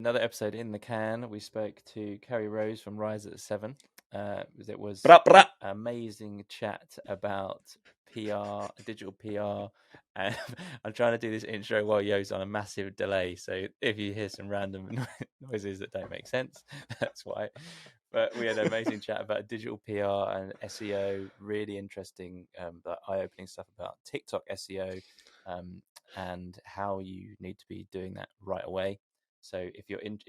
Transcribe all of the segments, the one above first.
Another episode in the can. We spoke to Carrie Rose from Rise at 7. It was amazing chat about PR, digital PR, and I'm trying to do this intro while Yo's on a massive delay. So if you hear some random noises that don't make sense, that's why. But we had an amazing chat about digital PR and SEO. Really interesting, eye-opening stuff about TikTok SEO, and how you need to be doing that right away. So even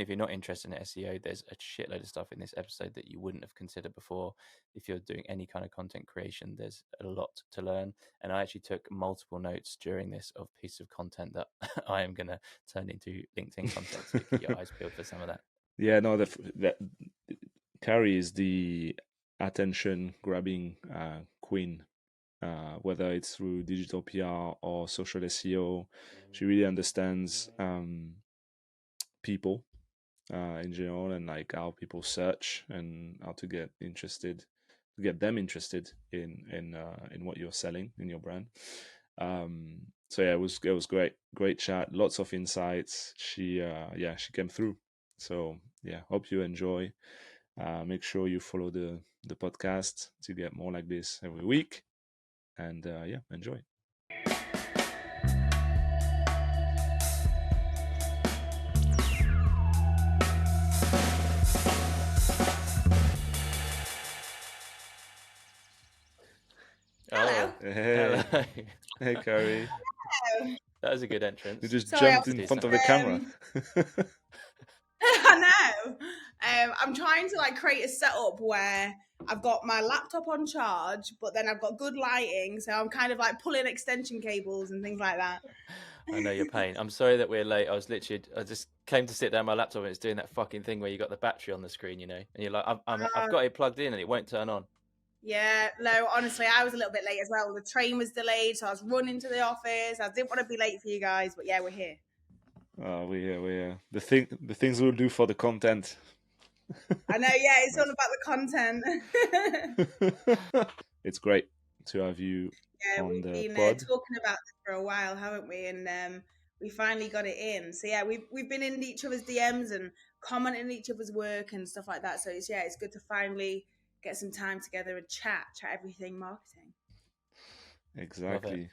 if you're not interested in SEO, there's a shitload of stuff in this episode that you wouldn't have considered before. If you're doing any kind of content creation, there's a lot to learn. And I actually took multiple notes during this of pieces of content that I am going to turn into LinkedIn content. So keep your eyes peeled for some of that. Yeah, no, that Carrie is the attention grabbing queen. Whether it's through digital PR or social SEO, she really understands people in general, and like how people search and how to get them interested in what you're selling in your brand. So yeah, it was great chat, lots of insights. She came through. So yeah, hope you enjoy. Make sure you follow the podcast to get more like this every week. And enjoy. Hello. Hey, Hello. hey, Carrie. Hello. That was a good entrance. You just Sorry, jumped in front of the camera. I know. I'm trying to like create a setup where I've got my laptop on charge, but then I've got good lighting, so I'm kind of like pulling extension cables and things like that. I know your pain. I'm sorry that we're late. I just came to sit down my laptop and it's doing that fucking thing where you got the battery on the screen, and you're like, I've got it plugged in and it won't turn on. Yeah, no, honestly, I was a little bit late as well. The train was delayed, so I was running to the office. I didn't want to be late for you guys, but yeah, we're here. We're the things we'll do for the content. I know, yeah, it's all about the content. It's great to have you on the we've been pod. talking about this for a while, haven't we? And we finally got it in. So yeah, we've been in each other's DMs and commenting each other's work and stuff like that. So it's good to finally get some time together and chat everything marketing. Exactly.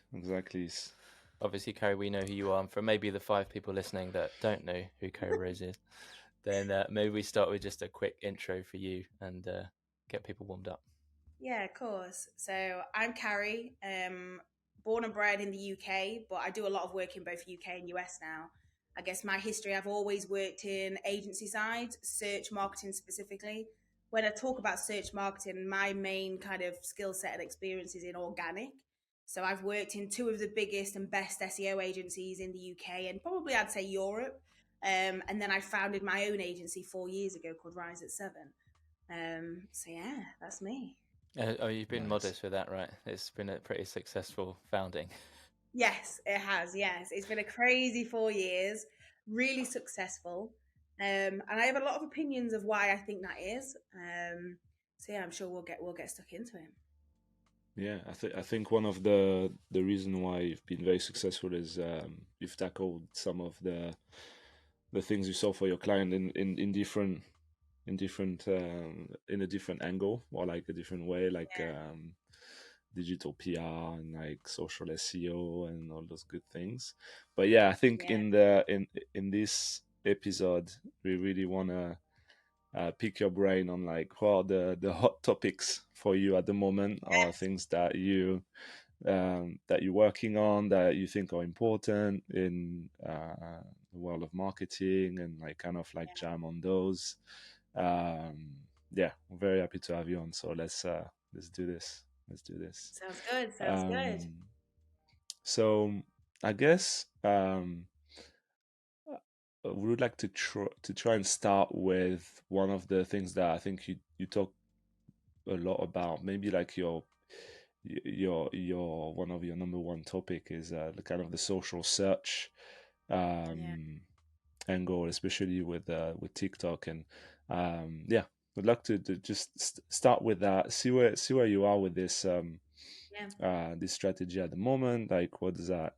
Obviously, Carrie, we know who you are. And for maybe the 5 people listening that don't know who Carrie Rose is, then maybe we start with just a quick intro for you and get people warmed up. Yeah, of course. So I'm Carrie, born and bred in the UK, but I do a lot of work in both UK and US now. I guess my history, I've always worked in agency side, search marketing specifically. When I talk about search marketing, my main kind of skill set and experience is in organic. So I've worked in 2 of the biggest and best SEO agencies in the UK and probably I'd say Europe. And then I founded my own agency 4 years ago called Rise at 7. So yeah, that's me. You've been modest with that, right? It's been a pretty successful founding. Yes, it has. Yes, it's been a crazy 4 years, really successful, and I have a lot of opinions of why I think that is. So yeah, I'm sure we'll get stuck into it. Yeah, I think one of the reason why you've been very successful is you've tackled some of the things you saw for your client in a different angle, or like a different way, like digital PR and like social SEO and all those good things. But yeah, I think in this episode we really want to pick your brain on like what are the hot topics for you at the moment, or things that you're working on that you think are important in the world of marketing, and like kind of like jam on those. We're very happy to have you on. So let's do this. Sounds good. So I guess we would like to try and start with one of the things that I think you talk a lot about. Maybe like your one of your number one topic is the kind of the social search angle, especially with TikTok. And we'd like to just start with that. See where you are with this this strategy at the moment. Like what does that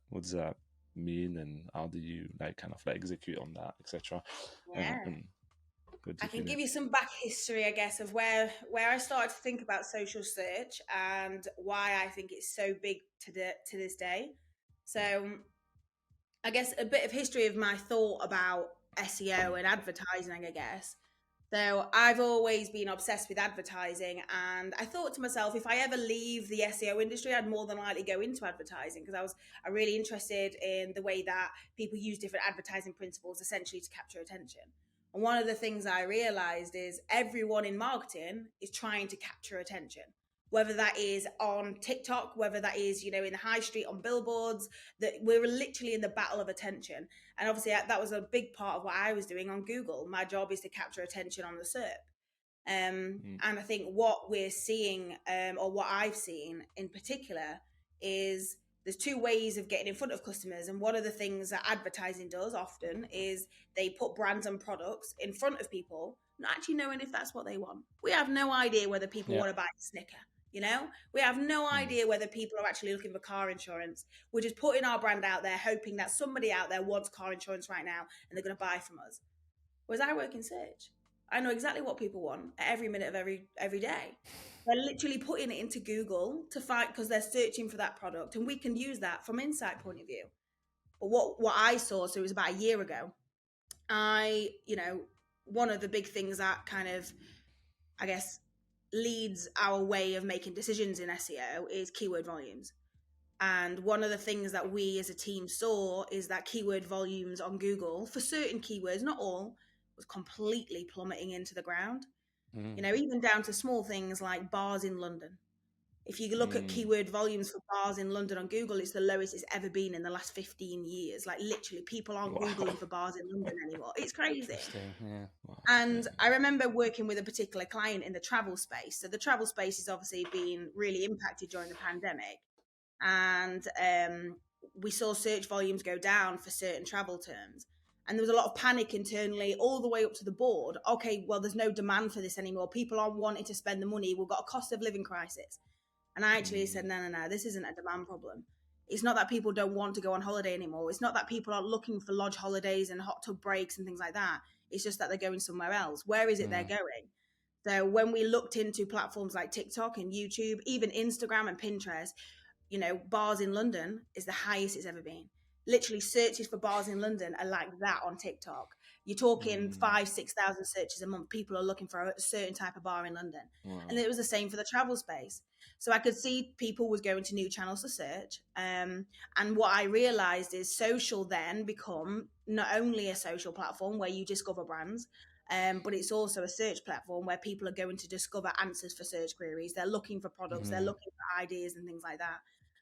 mean, and how do you like kind of like execute on that, etc. Yeah. Good I to can hear. give you some back history, I guess, of where I started to think about social search and why I think it's so big to this day. So, I guess a bit of history of my thought about SEO and advertising, I guess. So I've always been obsessed with advertising, and I thought to myself, if I ever leave the SEO industry, I'd more than likely go into advertising, because I really interested in the way that people use different advertising principles essentially to capture attention. And one of the things I realized is everyone in marketing is trying to capture attention, whether that is on TikTok, whether that is, in the high street on billboards, that we're literally in the battle of attention. And obviously that was a big part of what I was doing on Google. My job is to capture attention on the SERP. And I think what we're seeing, or what I've seen in particular, is there's two ways of getting in front of customers. And one of the things that advertising does often is they put brands and products in front of people, not actually knowing if that's what they want. We have no idea whether people want to buy a Snicker. We have no idea whether people are actually looking for car insurance. We're just putting our brand out there, hoping that somebody out there wants car insurance right now and they're going to buy from us. Whereas I work in search, I know exactly what people want at every minute of every day. They're literally putting it into Google to find, because they're searching for that product, and we can use that from insight point of view. But what I saw, so it was about a year ago, one of the big things that kind of, I guess, leads our way of making decisions in SEO is keyword volumes. And one of the things that we as a team saw is that keyword volumes on Google for certain keywords, not all, was completely plummeting into the ground. Even down to small things like bars in London. If you look at keyword volumes for bars in London on Google, it's the lowest it's ever been in the last 15 years. Like literally people aren't Googling for bars in London anymore. It's crazy. Yeah. And I remember working with a particular client in the travel space. So the travel space has obviously been really impacted during the pandemic. And we saw search volumes go down for certain travel terms. And there was a lot of panic internally all the way up to the board. Okay, well, there's no demand for this anymore. People aren't wanting to spend the money. We've got a cost of living crisis. And I actually said, no, this isn't a demand problem. It's not that people don't want to go on holiday anymore. It's not that people are looking for lodge holidays and hot tub breaks and things like that. It's just that they're going somewhere else. Where is it they're going? So when we looked into platforms like TikTok and YouTube, even Instagram and Pinterest, bars in London is the highest it's ever been. Literally searches for bars in London are like that on TikTok. You're talking 5,000-6,000 searches a month. People are looking for a certain type of bar in London. Wow. And it was the same for the travel space. So I could see people was going to new channels to search. And what I realized is social then become not only a social platform where you discover brands, but it's also a search platform where people are going to discover answers for search queries. They're looking for products, they're looking for ideas and things like that.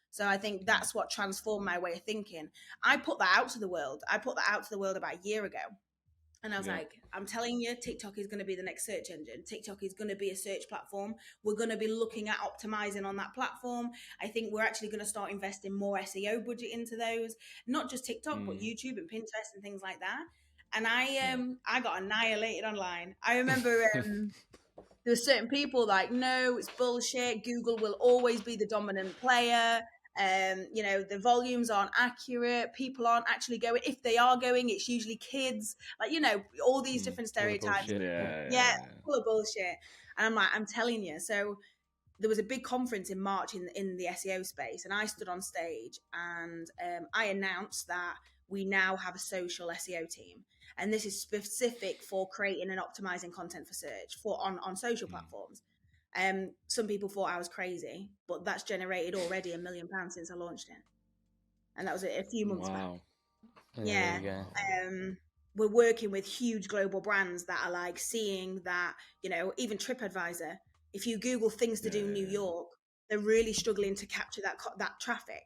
So I think that's what transformed my way of thinking. I put that out to the world. About a year ago. And I was like, I'm telling you, TikTok is going to be the next search engine. TikTok is going to be a search platform. We're going to be looking at optimizing on that platform. I think we're actually going to start investing more SEO budget into those, not just TikTok, but YouTube and Pinterest and things like that. And I got annihilated online. I remember there were certain people like, no, it's bullshit. Google will always be the dominant player. The volumes aren't accurate. People aren't actually going. If they are going, it's usually kids. Like, all these different stereotypes. Yeah, full of bullshit. And I'm telling you. So there was a big conference in March in the SEO space, and I stood on stage and I announced that we now have a social SEO team. And this is specific for creating and optimizing content for search on social platforms. Some people thought I was crazy, but that's generated already £1 million since I launched it. And that was a few months back. Yeah. We're working with huge global brands that are like seeing that, even TripAdvisor, if you Google things to do in New York, they're really struggling to capture that traffic.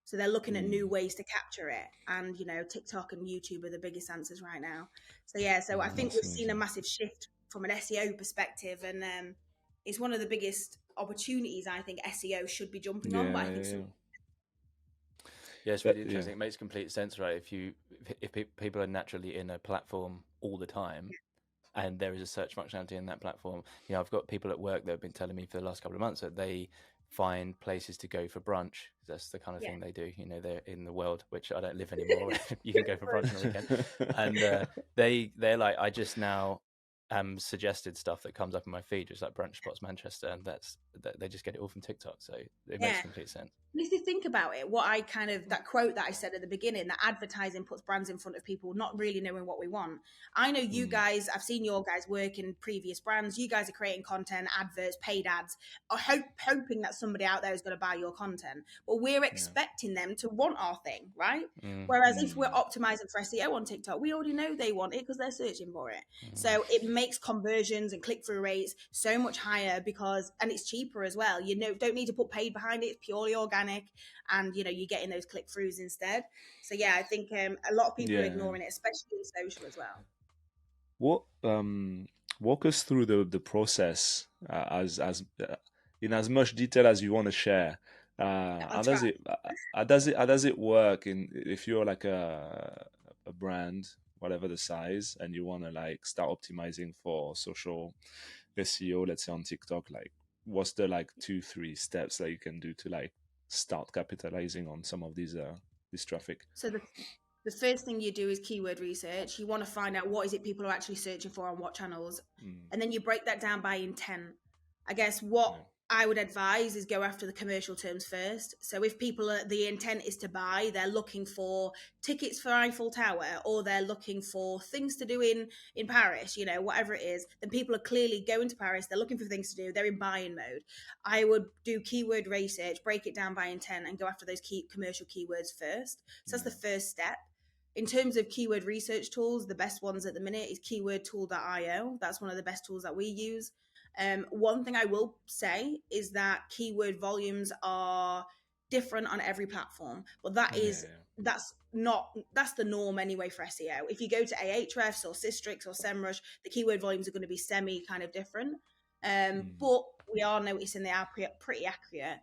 So they're looking at new ways to capture it. And, TikTok and YouTube are the biggest answers right now. So I think we've seen a massive shift from an SEO perspective. And it's one of the biggest opportunities I think SEO should be jumping on. But I think it's really interesting. It makes complete sense, right? If people are naturally in a platform all the time, and there is a search functionality in that platform, I've got people at work that have been telling me for the last couple of months that they find places to go for brunch. That's the kind of thing they do. You know, they're in the world, which I don't live anymore. You can go for brunch on the weekend, and they're like, I just now suggested stuff that comes up in my feed, just like brunch spots Manchester, and they just get it all from TikTok. So it makes complete sense. And if you think about it, that quote that I said at the beginning, that advertising puts brands in front of people not really knowing what we want. I know you guys, I've seen your guys work in previous brands. You guys are creating content, adverts, paid ads, hoping that somebody out there is going to buy your content. But we're expecting them to want our thing, right? Whereas if we're optimizing for SEO on TikTok, we already know they want it because they're searching for it. So it makes conversions and click-through rates so much higher and it's cheaper as well. You know, don't need to put paid behind it. It's purely organic. And you know, you're getting those click-throughs instead. So yeah, I think a lot of people are ignoring it, especially in social as well. What walk us through the process as in as much detail as you want to share. How does it work if you're like a brand, whatever the size, and you want to like start optimizing for social SEO, let's say on TikTok, like what's the like 2-3 steps that you can do to like start capitalizing on some of these this traffic? So the first thing you do is keyword research. You want to find out what is it people are actually searching for on what channels, and then you break that down by intent. I guess what I would advise is go after the commercial terms first. So if the intent is to buy, they're looking for tickets for Eiffel Tower, or they're looking for things to do in Paris, you know, whatever it is, then people are clearly going to Paris. They're looking for things to do. They're in buying mode. I would do keyword research, break it down by intent, and go after those key commercial keywords first. So that's the first step. In terms of keyword research tools, the best ones at the minute is keywordtool.io. That's one of the best tools that we use. One thing I will say is that keyword volumes are different on every platform, but that's the norm anyway for SEO. If you go to Ahrefs or Systrix or SEMrush, the keyword volumes are going to be semi kind of different. But we are noticing they are pretty accurate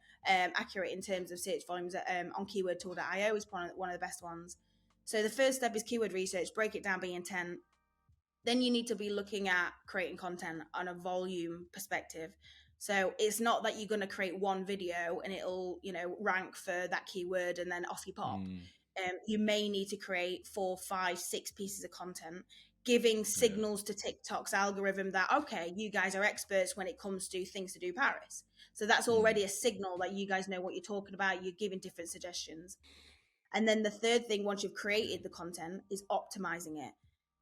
in terms of search volumes on keywordtool.io is one of the best ones. So the first step is keyword research, break it down by intent. Then you need to be looking at creating content on a volume perspective. So it's not that you're going to create one video and it'll, you know, rank for that keyword and then off you pop. You may need to create 4, 5, 6 pieces of content, giving signals to TikTok's algorithm that, okay, you guys are experts when it comes to things to do Paris. So that's already a signal that you guys know what you're talking about. You're giving different suggestions. And then the third thing, once you've created the content, is optimizing it.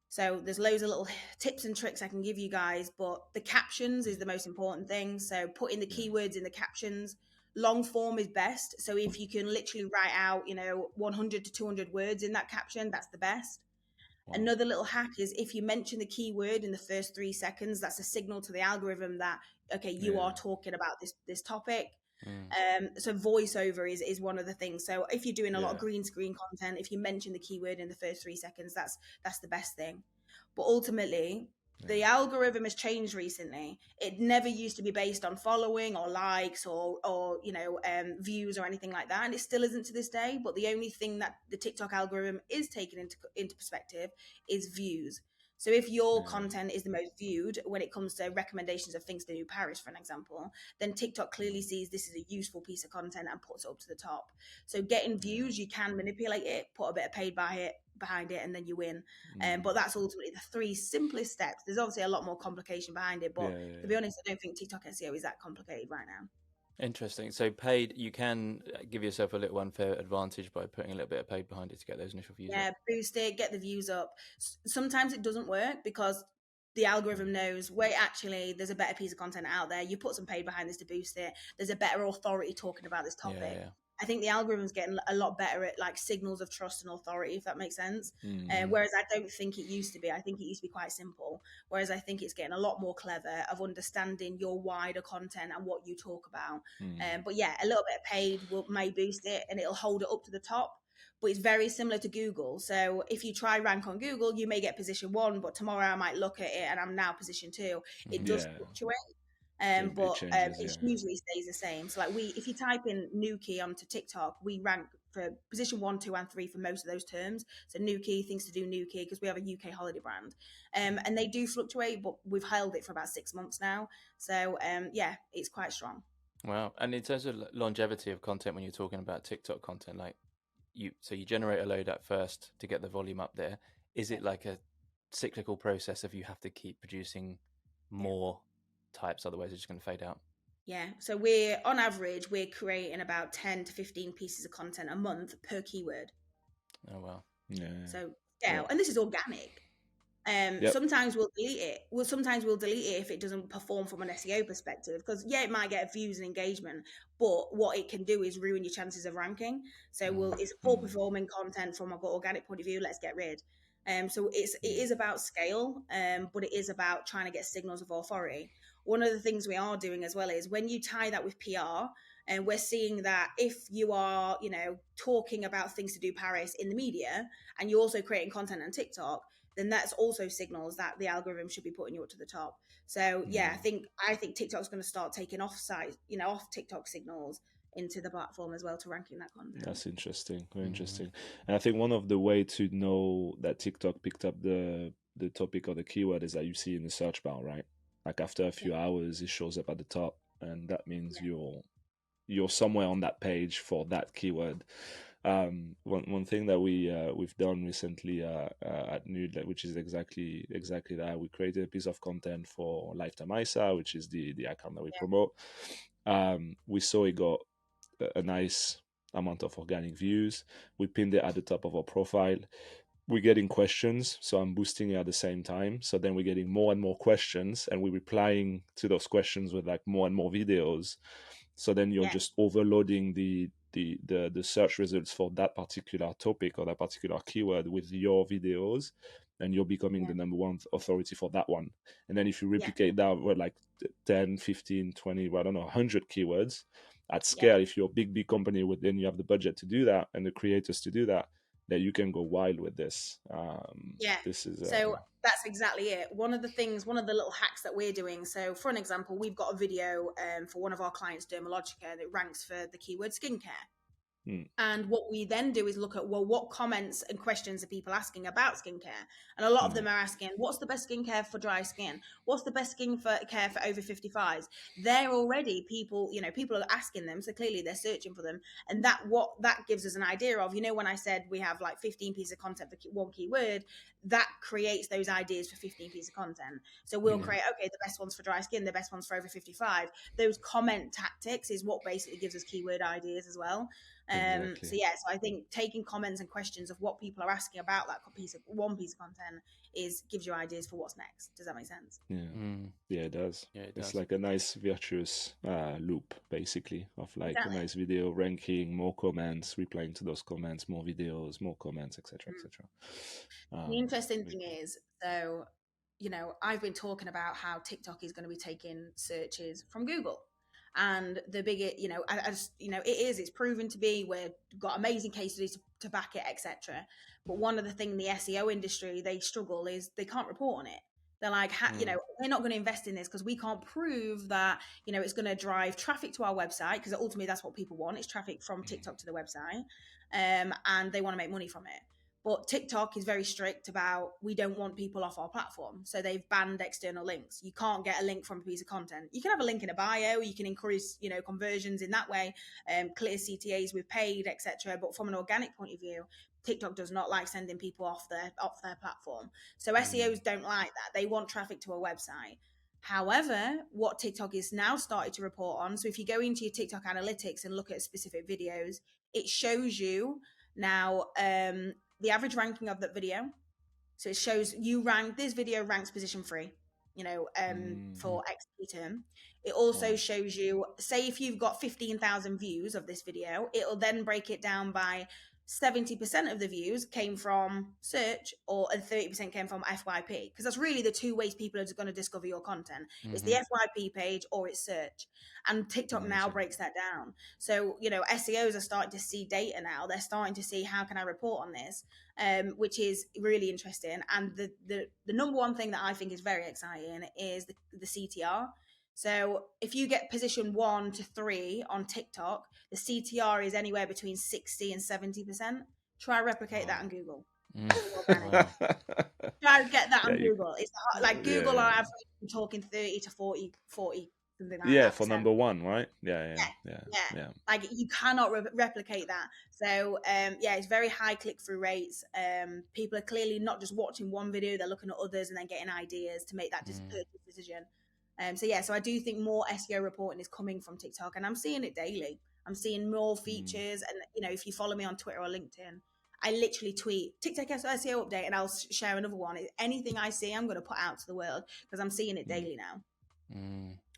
So there's loads of little tips and tricks I can give you guys, but the captions is the most important thing. So putting the keywords in the captions. Long form is best. So if you can literally write out, you know, 100 to 200 words in that caption, that's the best. Wow. Another little hack is if you mention the keyword in the first 3 seconds, that's a signal to the algorithm that, okay, you are talking about this topic. So voiceover is one of the things. So if you're doing a lot of green screen content, if you mention the keyword in the first 3 seconds, that's the best thing. But ultimately, the algorithm has changed recently. It never used to be based on following or likes or you know, views or anything like that, and it still isn't to this day. But the only thing that the TikTok algorithm is taking into perspective is views. So if your content is the most viewed when it comes to recommendations of things to do Paris, for an example, then TikTok clearly sees this is a useful piece of content and puts it up to the top. So getting views, you can manipulate it, put a bit of paid behind it, and then you win. But that's ultimately the 3 simplest steps. There's obviously a lot more complication behind it, but to be honest, I don't think TikTok SEO is that complicated right now. Interesting. So paid, you can give yourself a little unfair advantage by putting a little bit of paid behind it to get those initial views up. Boost it, get the views up. Sometimes it doesn't work because the algorithm knows, wait, actually, there's a better piece of content out there. You put some paid behind this to boost it. There's a better authority talking about this topic. I think the algorithm's getting a lot better at like signals of trust and authority, if that makes sense. Whereas I don't think it used to be. I think it used to be quite simple. Whereas I think it's getting a lot more clever of understanding your wider content and what you talk about. But yeah, a little bit of paid may boost it and it'll hold it up to the top. But it's very similar to Google. So if you try rank on Google, you may get position 1, but tomorrow I might look at it and I'm now position 2. It does fluctuate. But it usually stays the same. So like if you type in Nuki onto TikTok, we rank for position 1, 2, and 3 for most of those terms. So Nuki, things to do Nuki, because we have a UK holiday brand. And they do fluctuate, but we've held it for about 6 months now. So yeah, it's quite strong. Wow. And in terms of longevity of content, when you're talking about TikTok content, like you generate a load at first to get the volume up there. Is it like a cyclical process of you have to keep producing more types, otherwise it's just going to fade out? Yeah. So we're on average, we're creating about 10 to 15 pieces of content a month per keyword. Oh, wow. Yeah. So scale. And this is organic. Yep. Sometimes we'll delete it. Sometimes we'll delete it if it doesn't perform from an SEO perspective, because it might get views and engagement, but what it can do is ruin your chances of ranking. So it's poor performing content from an organic point of view. Let's get rid. So it is about scale, but it is about trying to get signals of authority. One of the things we are doing as well is when you tie that with PR, and we're seeing that if you are, talking about things to do Paris in the media, and you're also creating content on TikTok, then that's also signals that the algorithm should be putting you up to the top. So I think TikTok's going to start taking off TikTok signals into the platform as well to ranking that content. That's interesting. Very interesting. And I think one of the way to know that TikTok picked up the topic or the keyword is that you see in the search bar, right? Like after a few hours, it shows up at the top, and that means you're somewhere on that page for that keyword. One thing that we've done recently at Nude, which is exactly that, we created a piece of content for Lifetime ISA, which is the account that we promote. We saw it got a nice amount of organic views. We pinned it at the top of our profile. We're getting questions, so I'm boosting it at the same time. So then we're getting more and more questions, and we're replying to those questions with like more and more videos. So then you're just overloading the search results for that particular topic or that particular keyword with your videos, and you're becoming the number one authority for that one. And then if you replicate that with like 10, 15, 20, I don't know, 100 keywords at scale, if you're a big company, then you have the budget to do that and the creators to do that, that you can go wild with this. This is so that's exactly it. One of the little hacks that we're doing. So for an example, we've got a video for one of our clients, Dermalogica, that ranks for the keyword skincare. And what we then do is look at, well, what comments and questions are people asking about skincare? And a lot of them are asking, what's the best skincare for dry skin? What's the best skincare for over 55s? They're already people are asking them. So clearly they're searching for them. And that gives us an idea of, when I said we have like 15 pieces of content for one keyword, that creates those ideas for 15 pieces of content. So we'll create, the best ones for dry skin, the best ones for over 55. Those comment tactics is what basically gives us keyword ideas as well. Exactly. So I think taking comments and questions of what people are asking about that one piece of content gives you ideas for what's next. Does that make sense? Yeah, it does. It's like a nice virtuous loop, basically, of like a nice video ranking, more comments, replying to those comments, more videos, more comments, etc., etc. The interesting thing is, so I've been talking about how TikTok is going to be taking searches from Google. And the bigger, it's proven to be. We've got amazing case studies to back it, etc. But one of the things the SEO industry, they struggle is they can't report on it. They're like, we're not going to invest in this because we can't prove that, it's going to drive traffic to our website, because ultimately that's what people want. It's traffic from TikTok to the website. And they want to make money from it. But TikTok is very strict about, we don't want people off our platform. So they've banned external links. You can't get a link from a piece of content. You can have a link in a bio. You can increase, conversions in that way, clear CTAs with paid, etc. But from an organic point of view, TikTok does not like sending people off their platform. So SEOs don't like that. They want traffic to a website. However, what TikTok is now started to report on, so if you go into your TikTok analytics and look at specific videos, it shows you now the average ranking of that video. So it shows this video ranks position 3, for X term. It also shows you, say if you've got 15,000 views of this video, it'll then break it down by 70% of the views came from search, and 30% came from FYP, because that's really the two ways people are going to discover your content. It's the FYP page or it's search. And TikTok now breaks that down. So, SEOs are starting to see data now. They're starting to see, how can I report on this? Which is really interesting. And the number one thing that I think is very exciting is the CTR. So if you get position 1 to 3 on TikTok, the CTR is anywhere between 60 and 70%. Try replicate that on Google. Try to get that on Google. It's like Google on average, I'm talking 30 to 40 something like that. For number one, right? Yeah. Like you cannot replicate that. So it's very high click-through rates. People are clearly not just watching one video, they're looking at others and then getting ideas to make that purchase decision. So I do think more SEO reporting is coming from TikTok, and I'm seeing it daily. I'm seeing more features, and if you follow me on Twitter or LinkedIn, I literally tweet TikTok SEO update, and I'll share another one. Anything I see, I'm going to put out to the world because I'm seeing it daily now.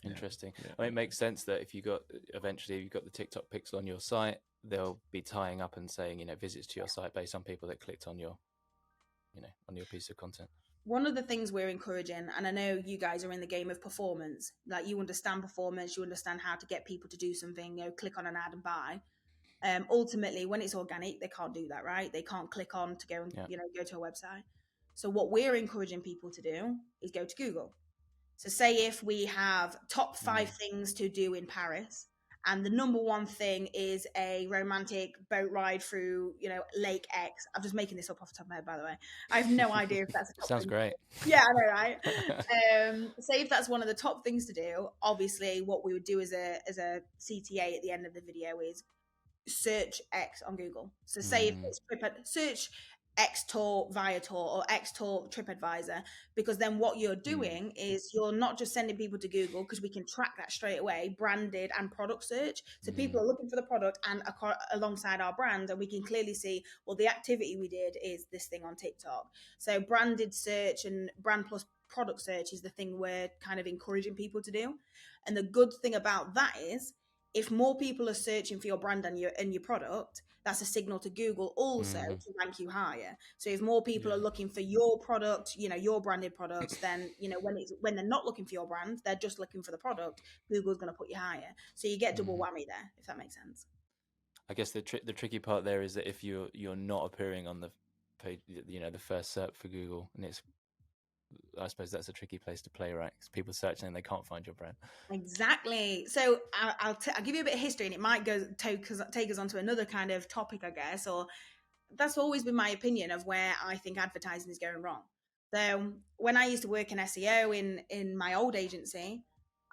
Interesting. I mean, it makes sense that if you've got the TikTok pixel on your site, they'll be tying up and saying, visits to your site based on people that clicked on your, on your piece of content. One of the things we're encouraging, and I know you guys are in the game of performance, like you understand performance, you understand how to get people to do something, click on an ad and buy. Ultimately, when it's organic, they can't do that, right? They can't click on to go and go to a website. So what we're encouraging people to do is go to Google. So say if we have top 5 things to do in Paris, and the number one thing is a romantic boat ride through, Lake X. I'm just making this up off the top of my head, by the way. I have no idea if that's a top Sounds thing. Great. Yeah, I know, right? Say if that's one of the top things to do, obviously what we would do as a CTA at the end of the video is search X on Google. So say if it's search X Tour Viator or X Tour TripAdvisor, because then what you're doing is you're not just sending people to Google, because we can track that straight away, branded and product search. So people are looking for the product and alongside our brand, and we can clearly see, well, the activity we did is this thing on TikTok. So branded search and brand plus product search is the thing we're kind of encouraging people to do. And the good thing about that is, if more people are searching for your brand and your product, that's a signal to Google also to rank you higher. So if more people are looking for your product, your branded products, then when they're not looking for your brand, they're just looking for the product, Google's going to put you higher. So you get double whammy there, if that makes sense. I guess the tricky part there is that if you're not appearing on the page, the first SERP for Google, and I suppose that's a tricky place to play, right? Because people search and they can't find your brand. Exactly. So I'll give you a bit of history, and it might take us onto another kind of topic, I guess. Or that's always been my opinion of where I think advertising is going wrong. So when I used to work in SEO in my old agency,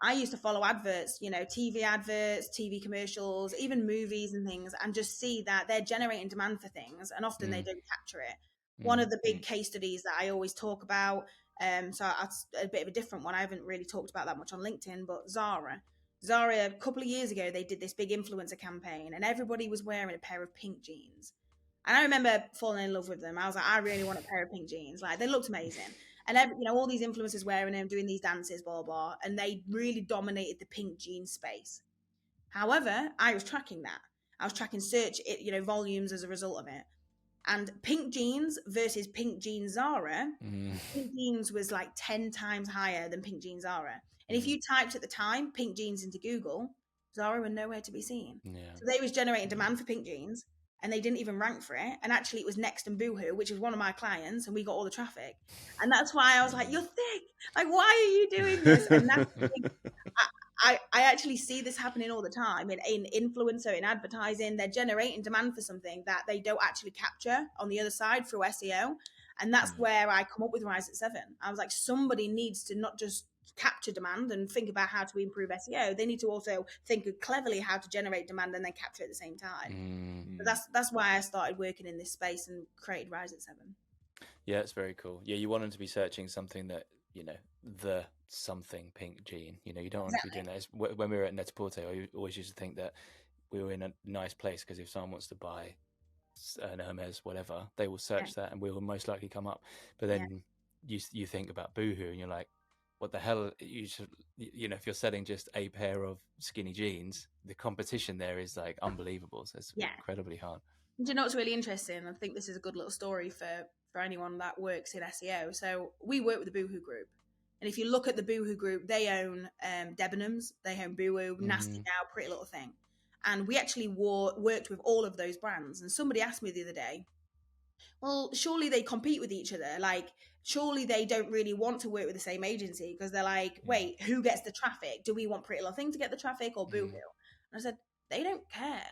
I used to follow adverts, TV adverts, TV commercials, even movies and things, and just see that they're generating demand for things, and often they don't capture it. One of the big case studies that I always talk about, so that's a bit of a different one. I haven't really talked about that much on LinkedIn, but Zara, a couple of years ago, they did this big influencer campaign, and everybody was wearing a pair of pink jeans. And I remember falling in love with them. I was like, I really want a pair of pink jeans. Like, they looked amazing. And all these influencers wearing them, doing these dances, blah, blah, and they really dominated the pink jeans space. However, I was tracking that. I was tracking search, volumes as a result of it. And pink jeans versus pink jeans Zara, pink jeans was like 10 times higher than pink jeans Zara. And if you typed at the time pink jeans into Google, Zara were nowhere to be seen. So they was generating demand for pink jeans, and they didn't even rank for it. And actually it was Next and Boohoo, which was one of my clients, and we got all the traffic. And that's why I was like, you're thick. Like, why are you doing this? And that's the thing. I actually see this happening all the time in influencer, in advertising. They're generating demand for something that they don't actually capture on the other side through SEO. And that's where I come up with Rise at 7. I was like, somebody needs to not just capture demand and think about how to improve SEO. They need to also think cleverly how to generate demand and then capture at the same time. But that's why I started working in this space and created Rise at 7. Yeah, it's very cool. Yeah, you want them to be searching something that, the something pink jean. You don't want to be doing that. When we were at Net-a-Porter, I always used to think that we were in a nice place, because if someone wants to buy an Hermes, whatever, they will search that and we will most likely come up. But then you think about Boohoo and you're like, what the hell? You should, if you're selling just a pair of skinny jeans, the competition there is like unbelievable. So it's incredibly hard. Do you know what's really interesting? I think this is a good little story for anyone that works in SEO. So we work with the Boohoo Group. And if you look at the Boohoo Group, they own Debenhams, they own Boohoo, Nasty Now, Pretty Little Thing. And we actually worked with all of those brands. And somebody asked me the other day, well, surely they compete with each other. Like, surely they don't really want to work with the same agency, because they're like, wait, who gets the traffic? Do we want Pretty Little Thing to get the traffic or Boohoo? And I said, they don't care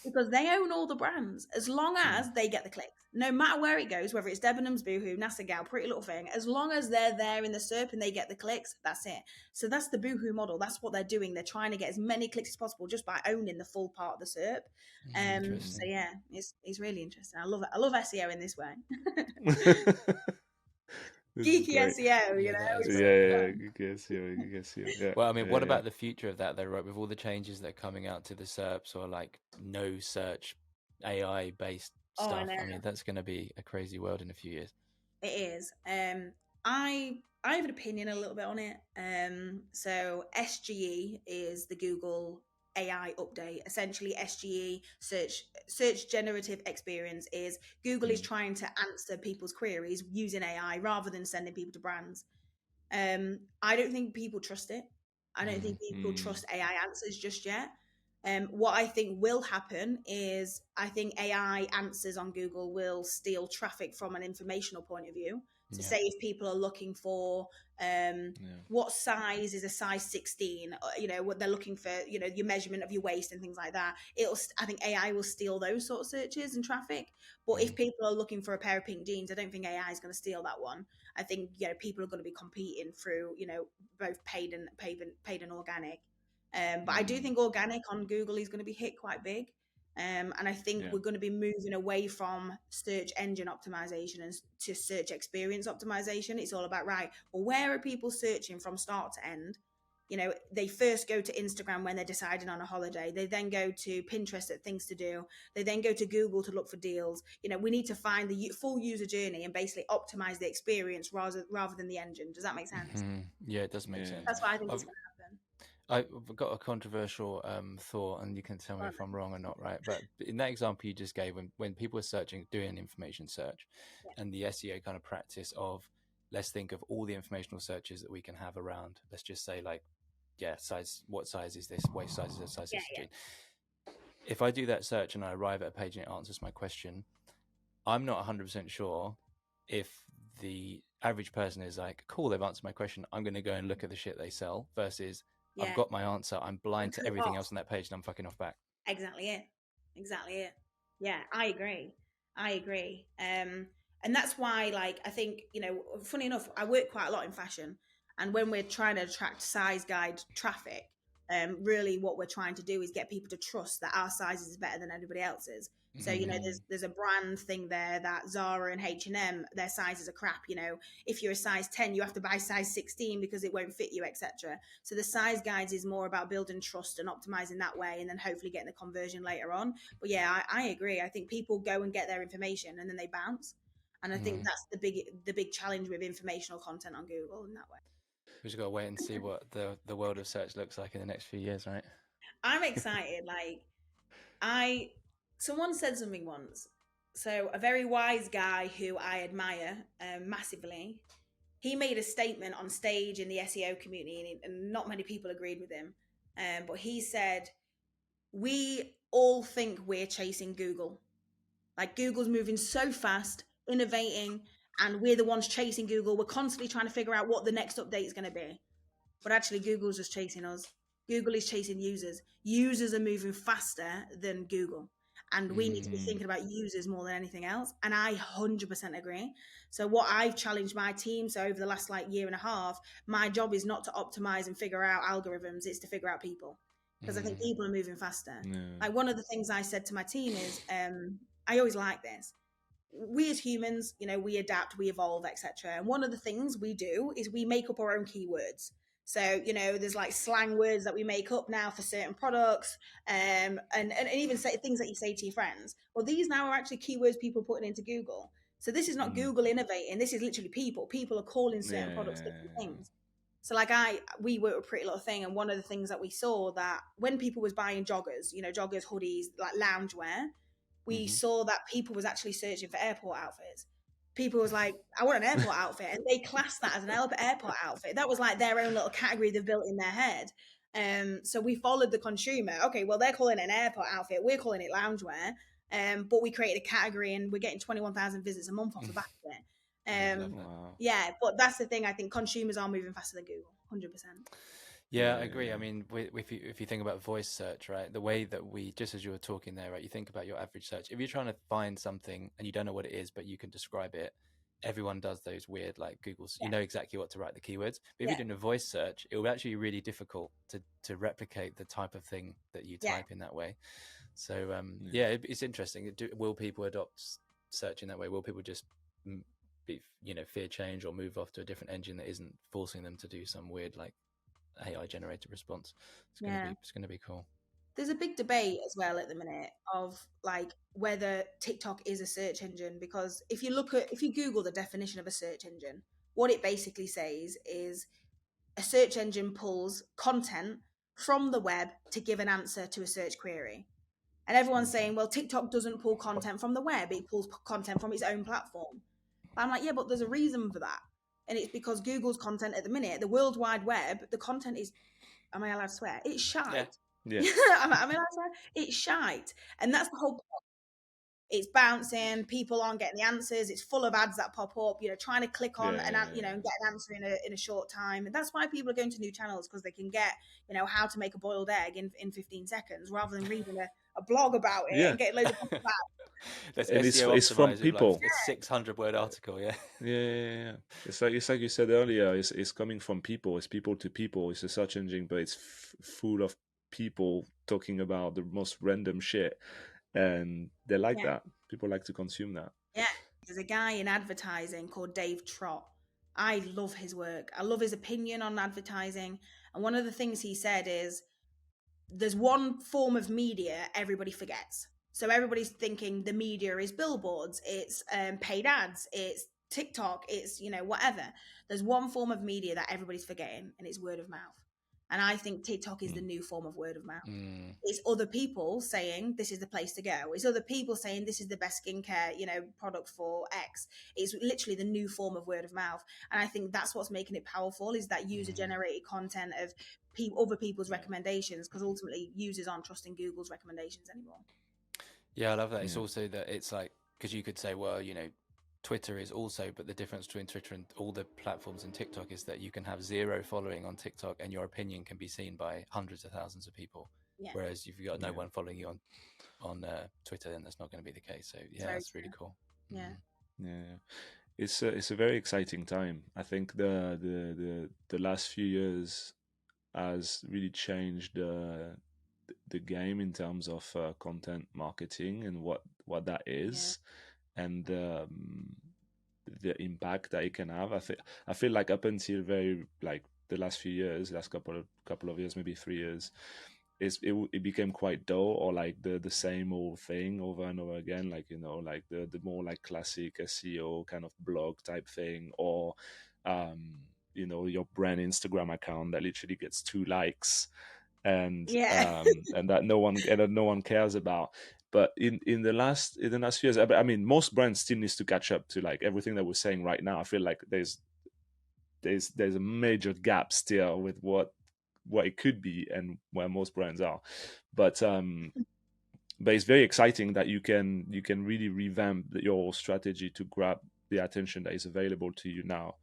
because they own all the brands as long as they get the clicks. No matter where it goes, whether it's Debenhams, Boohoo, NASA Gal, Pretty Little Thing, as long as they're there in the SERP and they get the clicks, that's it. So that's the Boohoo model. That's what they're doing. They're trying to get as many clicks as possible just by owning the full part of the SERP. So yeah, it's really interesting. I love it. I love SEO in this way. Geeky SEO, you know. Geeky SEO. Yeah. Well, I mean, what about the future of that, though, right? With all the changes that are coming out to the SERPs or like no search AI based stuff. I mean, that's going to be a crazy world in a few years. It is. I have an opinion a little bit on it. So SGE is the Google AI update. Essentially, SGE, search generative experience, is Google is trying to answer people's queries using AI rather than sending people to brands. I don't think people trust it. I don't think people trust AI answers just yet. What I think will happen is I think AI answers on Google will steal traffic from an informational point of view. So say if people are looking for what size is a size 16, you know, what they're looking for, you know, your measurement of your waist and things like that. I think AI will steal those sort of searches and traffic. But if people are looking for a pair of pink jeans, I don't think AI is going to steal that one. I think, you know, people are going to be competing through, you know, both paid and organic. But I do think organic on Google is going to be hit quite big. And I think we're going to be moving away from search engine optimization and to search experience optimization. It's all about, right, well, where are people searching from start to end? You know, they first go to Instagram when they're deciding on a holiday. They then go to Pinterest at things to do. They then go to Google to look for deals. You know, we need to find the full user journey and basically optimize the experience rather than the engine. Does that make sense? Yeah, it does make sense. That's what I think is going to happen. I've got a controversial thought, and you can tell me if I'm wrong or not, right? But in that example you just gave, when people are searching, doing an information search, and the SEO kind of practice of, let's think of all the informational searches that we can have around, let's just say like, size, what size is this? Waist size is a size 16. If I do that search and I arrive at a page and it answers my question, I'm not 100% sure if the average person is like, cool, they've answered my question, I'm going to go and look at the shit they sell, versus I've got my answer, I'm blind to everything else on that page and I'm fucking off back. Exactly it. Yeah, I agree. And that's why, like, I think, you know, funny enough, I work quite a lot in fashion, and when we're trying to attract size guide traffic, really what we're trying to do is get people to trust that our size is better than anybody else's. So, you know, there's a brand thing there that Zara and H&M, their sizes are crap. You know, if you're a size 10, you have to buy size 16 because it won't fit you, etc. So the size guides is more about building trust and optimizing that way, and then hopefully getting the conversion later on. But yeah, I agree. I think people go and get their information and then they bounce. And I think that's the big challenge with informational content on Google in that way. We just got to wait and see what the world of search looks like in the next few years, right? I'm excited. Like, someone said something once. So a very wise guy who I admire massively, he made a statement on stage in the SEO community, and not many people agreed with him. But he said, we all think we're chasing Google. Like, Google's moving so fast, innovating, and we're the ones chasing Google. We're constantly trying to figure out what the next update is going to be. But actually, Google's just chasing us. Google is chasing users. Users are moving faster than Google. And we need to be thinking about users more than anything else. And I 100% agree. So what I've challenged my team, so over the last year and a half, my job is not to optimize and figure out algorithms. It's to figure out people. Because I think people are moving faster. Like, one of the things I said to my team is, I always like this. We as humans, you know, we adapt, we evolve, etc. And one of the things we do is we make up our own keywords. So, you know, there's like slang words that we make up now for certain products, and even say things that you say to your friends. Well, these now are actually keywords people are putting into Google. So this is not Google innovating. This is literally people. People are calling certain products different things. So like we work with Pretty Little Thing, and one of the things that we saw that when people was buying joggers, you know, joggers, hoodies, like loungewear, we saw that people was actually searching for airport outfits. People was like, I want an airport outfit. And they classed that as an airport outfit. That was like their own little category they've built in their head. So we followed the consumer. Okay, well, they're calling it an airport outfit. We're calling it loungewear. But we created a category, and we're getting 21,000 visits a month off the back of it. Yeah, but that's the thing. I think consumers are moving faster than Google, 100%. Yeah, I agree. I mean, if you think about voice search, right, the way that we, just as you were talking there, right, you think about your average search. If you're trying to find something and you don't know what it is, but you can describe it, everyone does those weird, like Google's, you know exactly what to write the keywords. But if you're doing a voice search, it will actually be really difficult to replicate the type of thing that you type in that way. So, it's interesting. Will people adopt search in that way? Will people just be, fear change or move off to a different engine that isn't forcing them to do some weird, like, AI generated response? It's gonna be cool. There's a big debate as well at the minute of like whether TikTok is a search engine, because if you Google the definition of a search engine, what it basically says is a search engine pulls content from the web to give an answer to a search query. And everyone's saying, well, TikTok doesn't pull content from the web, it pulls content from its own platform. But I'm like, yeah, but there's a reason for that. And it's because Google's content at the minute, the World Wide Web, the content is, am I allowed to swear? It's shite. Yeah. Am I allowed to swear? It's shite. And that's the whole point. It's bouncing, people aren't getting the answers, it's full of ads that pop up, trying to click on and get an answer in a short time. And that's why people are going to new channels, because they can get, how to make a boiled egg in 15 seconds rather than reading a blog about it and getting loads of back. That's and SEO it's from people. Like a 600-word article. Yeah. It's like you said earlier. It's coming from people. It's people to people. It's a search engine, but it's full of people talking about the most random shit, and they like that. People like to consume that. Yeah, there's a guy in advertising called Dave Trott. I love his work. I love his opinion on advertising. And one of the things he said is, there's one form of media everybody forgets. So everybody's thinking the media is billboards, it's paid ads, it's TikTok, it's whatever. There's one form of media that everybody's forgetting, and it's word of mouth. And I think TikTok is the new form of word of mouth. It's other people saying this is the place to go. It's other people saying this is the best skincare, product for X. It's literally the new form of word of mouth. And I think that's what's making it powerful, is that user generated content of other people's recommendations, because ultimately users aren't trusting Google's recommendations anymore. Yeah, I love that. It's also that it's like, because you could say, well, Twitter is also, but the difference between Twitter and all the platforms and TikTok is that you can have 0 following on TikTok and your opinion can be seen by hundreds of thousands of people. Whereas if you've got no one following you on Twitter, then that's not going to be the case. So that's really cool. It's a very exciting time. I think the last few years has really changed the game in terms of content marketing and what that is, and the impact that it can have. I feel like up until very like the last few years, last couple of years, maybe 3 years, it became quite dull, or like the same old thing over and over again, like like the more like classic SEO kind of blog type thing, or your brand Instagram account that literally gets 2 likes and and that no one cares about. But in the last few years, I mean, most brands still needs to catch up to like everything that we're saying right now. I feel like there's a major gap still with what it could be and where most brands are, but it's very exciting that you can really revamp your strategy to grab the attention that is available to you now,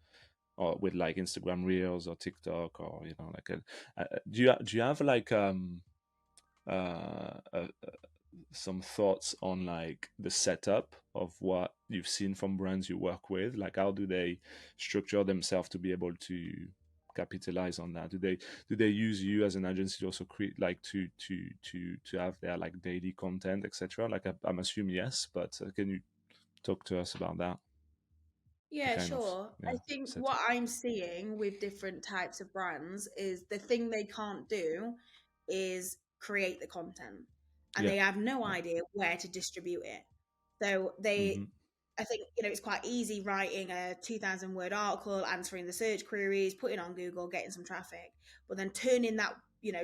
or with like Instagram Reels or TikTok, or like do you have like some thoughts on like the setup of what you've seen from brands you work with? Like, how do they structure themselves to be able to capitalize on that? Do they use you as an agency to also create, like, to have their like daily content, etc.? Like, I'm assuming yes, but can you talk to us about that? Yeah, sure. I think what I'm seeing with different types of brands is the thing they can't do is create the content, and they have no idea where to distribute it. So I think, it's quite easy writing a 2,000 word article, answering the search queries, putting on Google, getting some traffic, but then turning that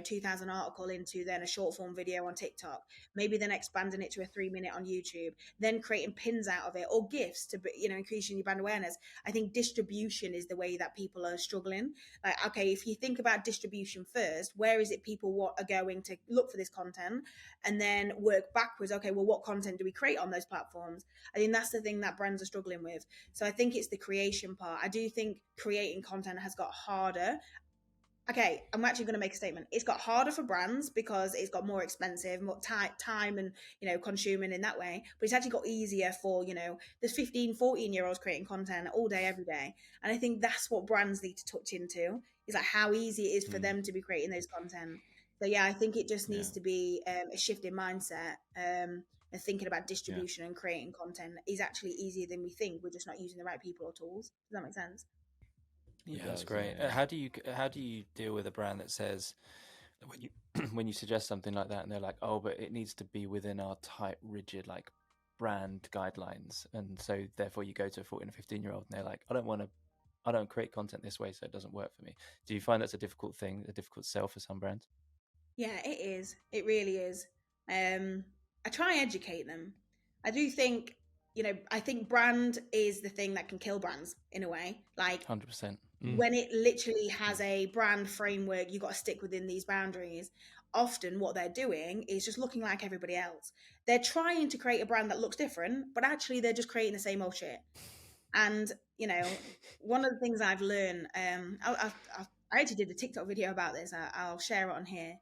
2,000 article into then a short form video on TikTok, maybe then expanding it to a 3-minute on YouTube, then creating pins out of it or GIFs to increasing your brand awareness. I think distribution is the way that people are struggling. Like, okay, if you think about distribution first, where is it people are going to look for this content, and then work backwards? Okay, well, what content do we create on those platforms? I think that's the thing that brands are struggling with. So I think it's the creation part. I do think creating content has got harder okay, I'm actually going to make a statement. It's got harder for brands because it's got more expensive, more time and, consuming in that way. But it's actually got easier for, there's 15, 14-year-olds creating content all day, every day. And I think that's what brands need to touch into, is like how easy it is for them to be creating those content. So yeah, I think it just needs to be a shift in mindset, and thinking about distribution and creating content is actually easier than we think. We're just not using the right people or tools. Does that make sense? Yeah, that's great. How do you deal with a brand that says, when you when you suggest something like that, and they're like, oh, but it needs to be within our tight, rigid, like, brand guidelines, and so therefore you go to a 14 or 15-year-old and they're like, I don't create content this way, so it doesn't work for me. Do you find that's a difficult thing, a difficult sell for some brands? Yeah, it is. It really is. I try and educate them. I do think, I think brand is the thing that can kill brands in a way. Like 100%. when it literally has a brand framework, you got to stick within these boundaries. Often what they're doing is just looking like everybody else. They're trying to create a brand that looks different, but actually they're just creating the same old shit. And, one of the things I've learned, I actually did a TikTok video about this. I'll share it on here.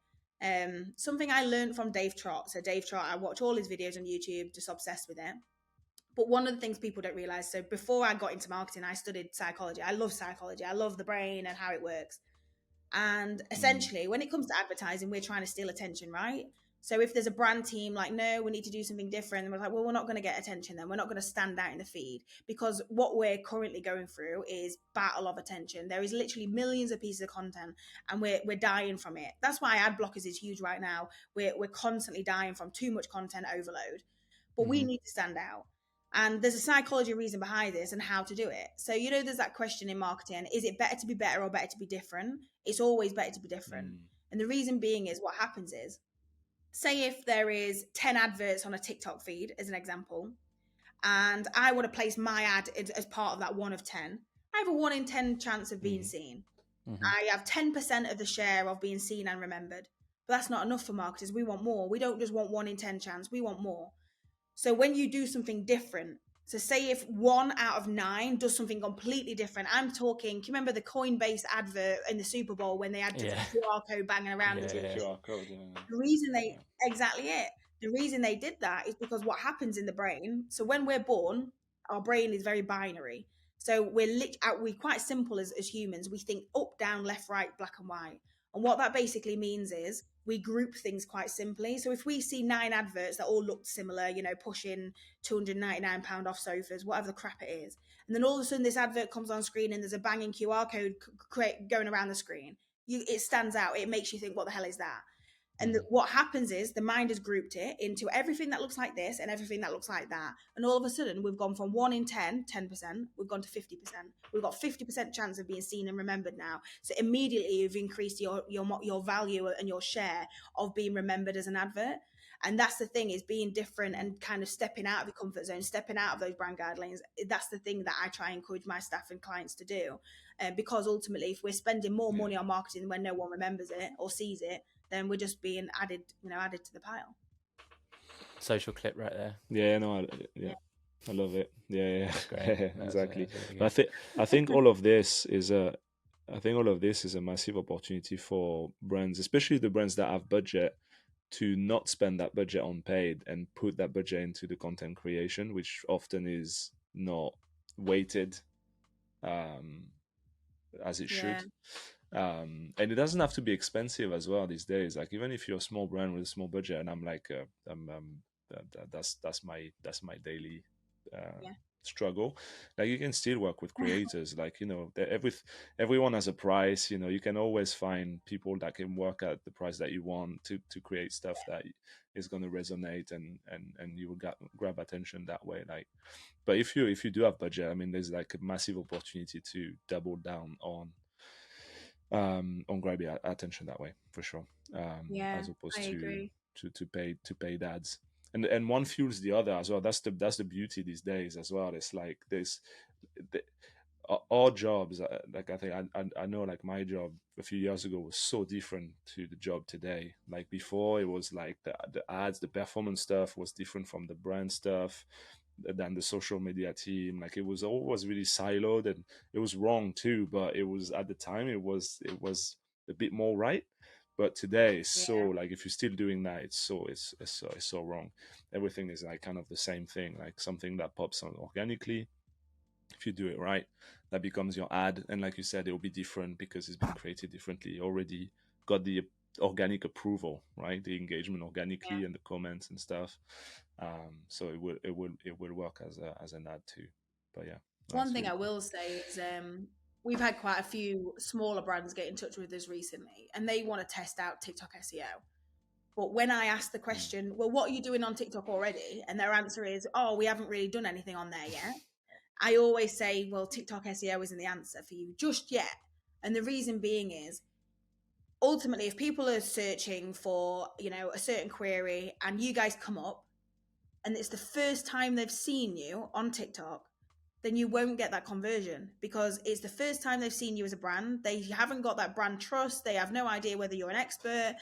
Something I learned from Dave Trott. So Dave Trott, I watch all his videos on YouTube, just obsessed with it. But one of the things people don't realize, so before I got into marketing, I studied psychology. I love psychology. I love the brain and how it works. And essentially, when it comes to advertising, we're trying to steal attention, right? So if there's a brand team like, no, we need to do something different, and we're like, well, we're not going to get attention then. We're not going to stand out in the feed, because what we're currently going through is battle of attention. There is literally millions of pieces of content, and we're dying from it. That's why ad blockers is huge right now. We're constantly dying from too much content overload. But we need to stand out. And there's a psychology reason behind this and how to do it. So, there's that question in marketing, is it better to be better or better to be different? It's always better to be different. And the reason being is, what happens is, say if there is 10 adverts on a TikTok feed, as an example, and I want to place my ad as part of that 1 of 10, I have a 1 in 10 chance of being seen. I have 10% of the share of being seen and remembered. But that's not enough for marketers. We want more. We don't just want 1 in 10 chance. We want more. So when you do something different, so say if 1 out of 9 does something completely different, I'm talking, can you remember the Coinbase advert in the Super Bowl when they had the QR code banging around? QR code, The reason exactly it. The reason they did that is because what happens in the brain, so when we're born, our brain is very binary. So we're quite simple as humans. We think up, down, left, right, black and white. And what that basically means is we group things quite simply. So if we see 9 adverts that all look similar, pushing £299 off sofas, whatever the crap it is, and then all of a sudden this advert comes on screen and there's a banging QR code going around the screen, it stands out. It makes you think, what the hell is that? And what happens is the mind has grouped it into everything that looks like this and everything that looks like that. And all of a sudden, we've gone from 1 in 10, 10%, we've gone to 50%. We've got 50% chance of being seen and remembered now. So immediately you've increased your value and your share of being remembered as an advert. And that's the thing, is being different and kind of stepping out of your comfort zone, stepping out of those brand guidelines. That's the thing that I try and encourage my staff and clients to do. Because ultimately, if we're spending more money on marketing when no one remembers it or sees it, then we're just being added to the pile. Social clip right there. Yeah, no, I love it. Yeah, that's great. Exactly. That's really But I think all of this is a massive opportunity for brands, especially the brands that have budget, to not spend that budget on paid and put that budget into the content creation, which often is not weighted as it should. And it doesn't have to be expensive as well these days. Like, even if you're a small brand with a small budget, and I'm like, that's my daily struggle. Like, you can still work with creators. Like, everyone has a price. You can always find people that can work at the price that you want to create stuff that is going to resonate, and you will grab attention that way. Like, but if you do have budget, I mean, there's like a massive opportunity to double down on grabbing attention that way, for sure. As opposed to paid ads, and one fuels the other as well. That's the beauty these days as well. It's like our jobs, like, I think I know, like, my job a few years ago was so different to the job today. Like, before, it was like the ads, the performance stuff was different from the brand stuff, than the social media team. Like, it was always really siloed, and it was wrong too, but it was, at the time, it was a bit more right. But today it's so like, if you're still doing that, it's so wrong. Everything is like kind of the same thing, like something that pops on organically. If you do it right, that becomes your ad, and like you said, it will be different because it's been created differently. You already got the organic approval, right? The engagement organically and the comments and stuff. So it will work as an ad too. But yeah, one thing I will say is we've had quite a few smaller brands get in touch with us recently, and they want to test out TikTok SEO. But when I ask the question, well, what are you doing on TikTok already? And their answer is, oh, we haven't really done anything on there yet. I always say, well, TikTok SEO isn't the answer for you just yet. And the reason being is, ultimately, if people are searching for, a certain query and you guys come up and it's the first time they've seen you on TikTok, then you won't get that conversion because it's the first time they've seen you as a brand. They haven't got that brand trust. They have no idea whether you're an expert.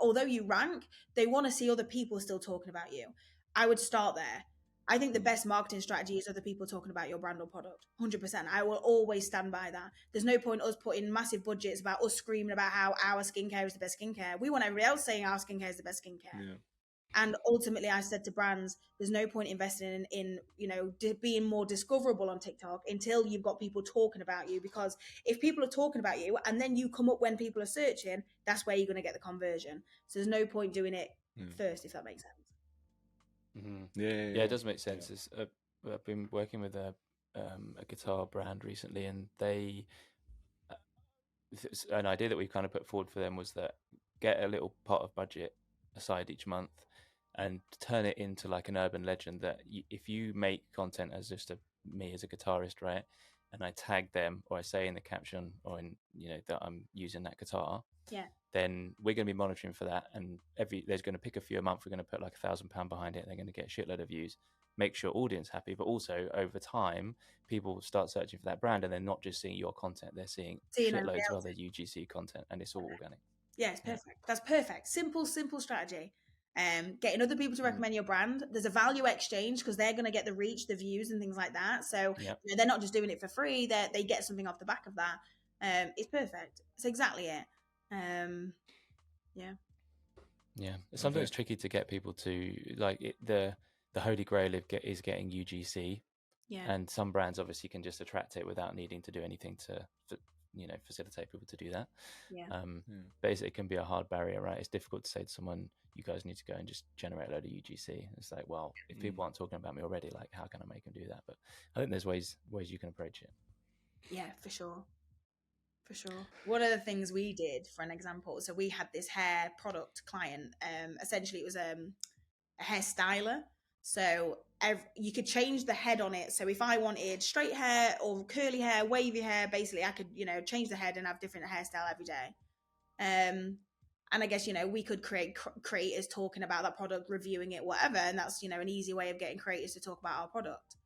Although you rank, they want to see other people still talking about you. I would start there. I think the best marketing strategy is other people talking about your brand or product. 100%. I will always stand by that. There's no point us putting massive budgets about us screaming about how our skincare is the best skincare. We want everybody else saying our skincare is the best skincare. Yeah. And ultimately, I said to brands, there's no point investing in being more discoverable on TikTok until you've got people talking about you. Because if people are talking about you and then you come up when people are searching, that's where you're going to get the conversion. So there's no point doing it first, if that makes sense. Mm-hmm. Yeah, it does make sense. Yeah. I've been working with a guitar brand recently, and an idea that we kind of put forward for them was that get a little pot of budget aside each month and turn it into like an urban legend that if you make content as just me as a guitarist, right, and I tag them or I say in the caption or in that I'm using that guitar, then we're going to be monitoring for that, and there's going to pick a few a month. We're going to put like £1,000 behind it, and they're going to get a shitload of views, make sure audience happy, but also over time people start searching for that brand and they're not just seeing your content, they're seeing shitloads of other UGC content, and it's all organic. Yeah, it's perfect. That's perfect. Simple strategy. Getting other people to recommend your brand. There's a value exchange because they're going to get the reach, the views, and things like that. So they're not just doing it for free. They get something off the back of that. It's perfect. It's exactly it. Sometimes it's tricky to get people to like it, the holy grail is getting UGC, and some brands obviously can just attract it without needing to do anything to facilitate people to do that. But it can be a hard barrier, right? It's difficult to say to someone, you guys need to go and just generate a load of UGC. It's like, well, if people aren't talking about me already, like how can I make them do that? But I think there's ways you can approach it. Yeah, for sure. One of the things we did, for an example, so we had this hair product client. Essentially, it was a hair styler. So you could change the head on it. So if I wanted straight hair or curly hair, wavy hair, basically I could, change the head and have different hairstyle every day. And I guess, we could create creators talking about that product, reviewing it, whatever. And that's, an easy way of getting creators to talk about our product.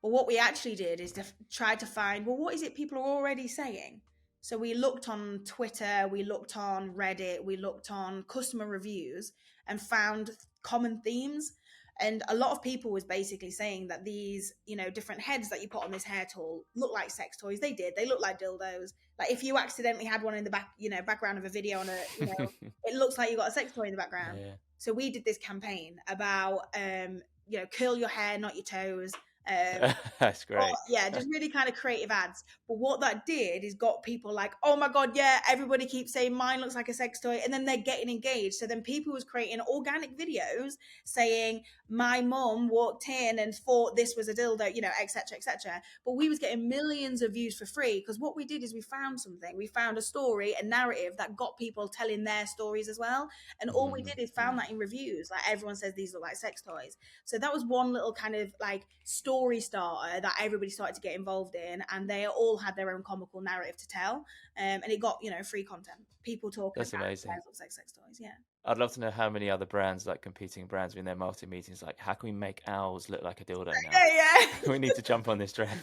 But what we actually did is to try to find, well, what is it people are already saying? So we looked on Twitter, we looked on Reddit, we looked on customer reviews and found common themes. And a lot of people was basically saying that these, different heads that you put on this hair tool look like sex toys. They did. They look like dildos. Like if you accidentally had one in the background of a video on it looks like you got a sex toy in the background. Yeah. So we did this campaign about, curl your hair, not your toes. That's great. Just really kind of creative ads. But what that did is got people like, oh my god, everybody keeps saying mine looks like a sex toy, and then they're getting engaged. So then people was creating organic videos saying my mum walked in and thought this was a dildo, etc., etc. But we was getting millions of views for free because what we did is we found a story, a narrative that got people telling their stories as well. And all we did is found that in reviews, like everyone says these look like sex toys. So that was one little kind of like story starter that everybody started to get involved in, and they all had their own comical narrative to tell, and it got free content, people talking. That's amazing. Looks like sex toys. I'd love to know how many other brands, like competing brands, in their marketing meetings, like how can we make ours look like a dildo now? We need to jump on this trend.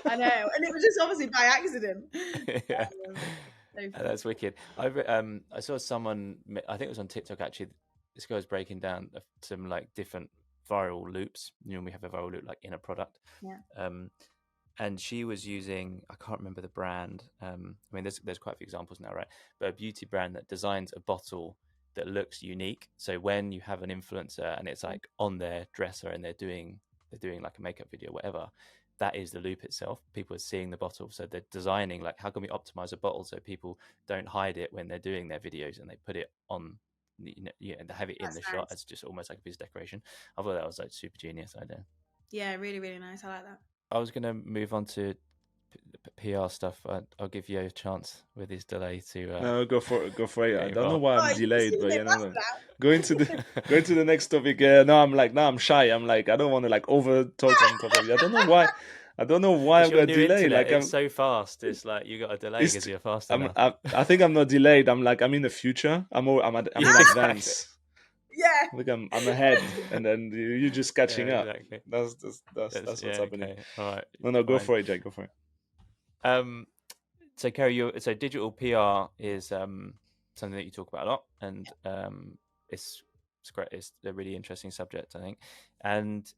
I know, and it was just obviously by accident. That's wicked. I saw someone, I think it was on TikTok actually, this guy was breaking down some like different viral loops. We have a viral loop like in a product. and she was using, I can't remember the brand. I mean, there's quite a few examples now, right? But a beauty brand that designs a bottle that looks unique. So when you have an influencer and it's like on their dresser and they're doing like a makeup video, whatever, that is the loop itself. People are seeing the bottle, so they're designing like, how can we optimize a bottle so people don't hide it when they're doing their videos, and they put it on, they have it in That's the shot nice. as just almost like a piece of decoration. I thought that was like super genius idea. Yeah, really, really nice. I like that. I was going to move on to PR stuff. I'll give you a chance with his delay to. No, go for it. I don't know why Oh, I'm you delayed, seem a but bit no. rushed Going to the next topic. No, I'm shy. I'm like, I don't want to like over talk on top of you. I don't know why. I've got a delay. Internet, Like it's so fast. It's like you got a delay because you're fast enough. I think I'm not delayed. I'm in the future. I'm in advance. Yeah. I think I'm ahead, and then you're just catching up. Exactly. That's what's happening. Okay. All right. No, go for it, Jake. Go for it. So Carrie, so digital PR is something that you talk about a lot, and it's great. It's a really interesting subject, I think. And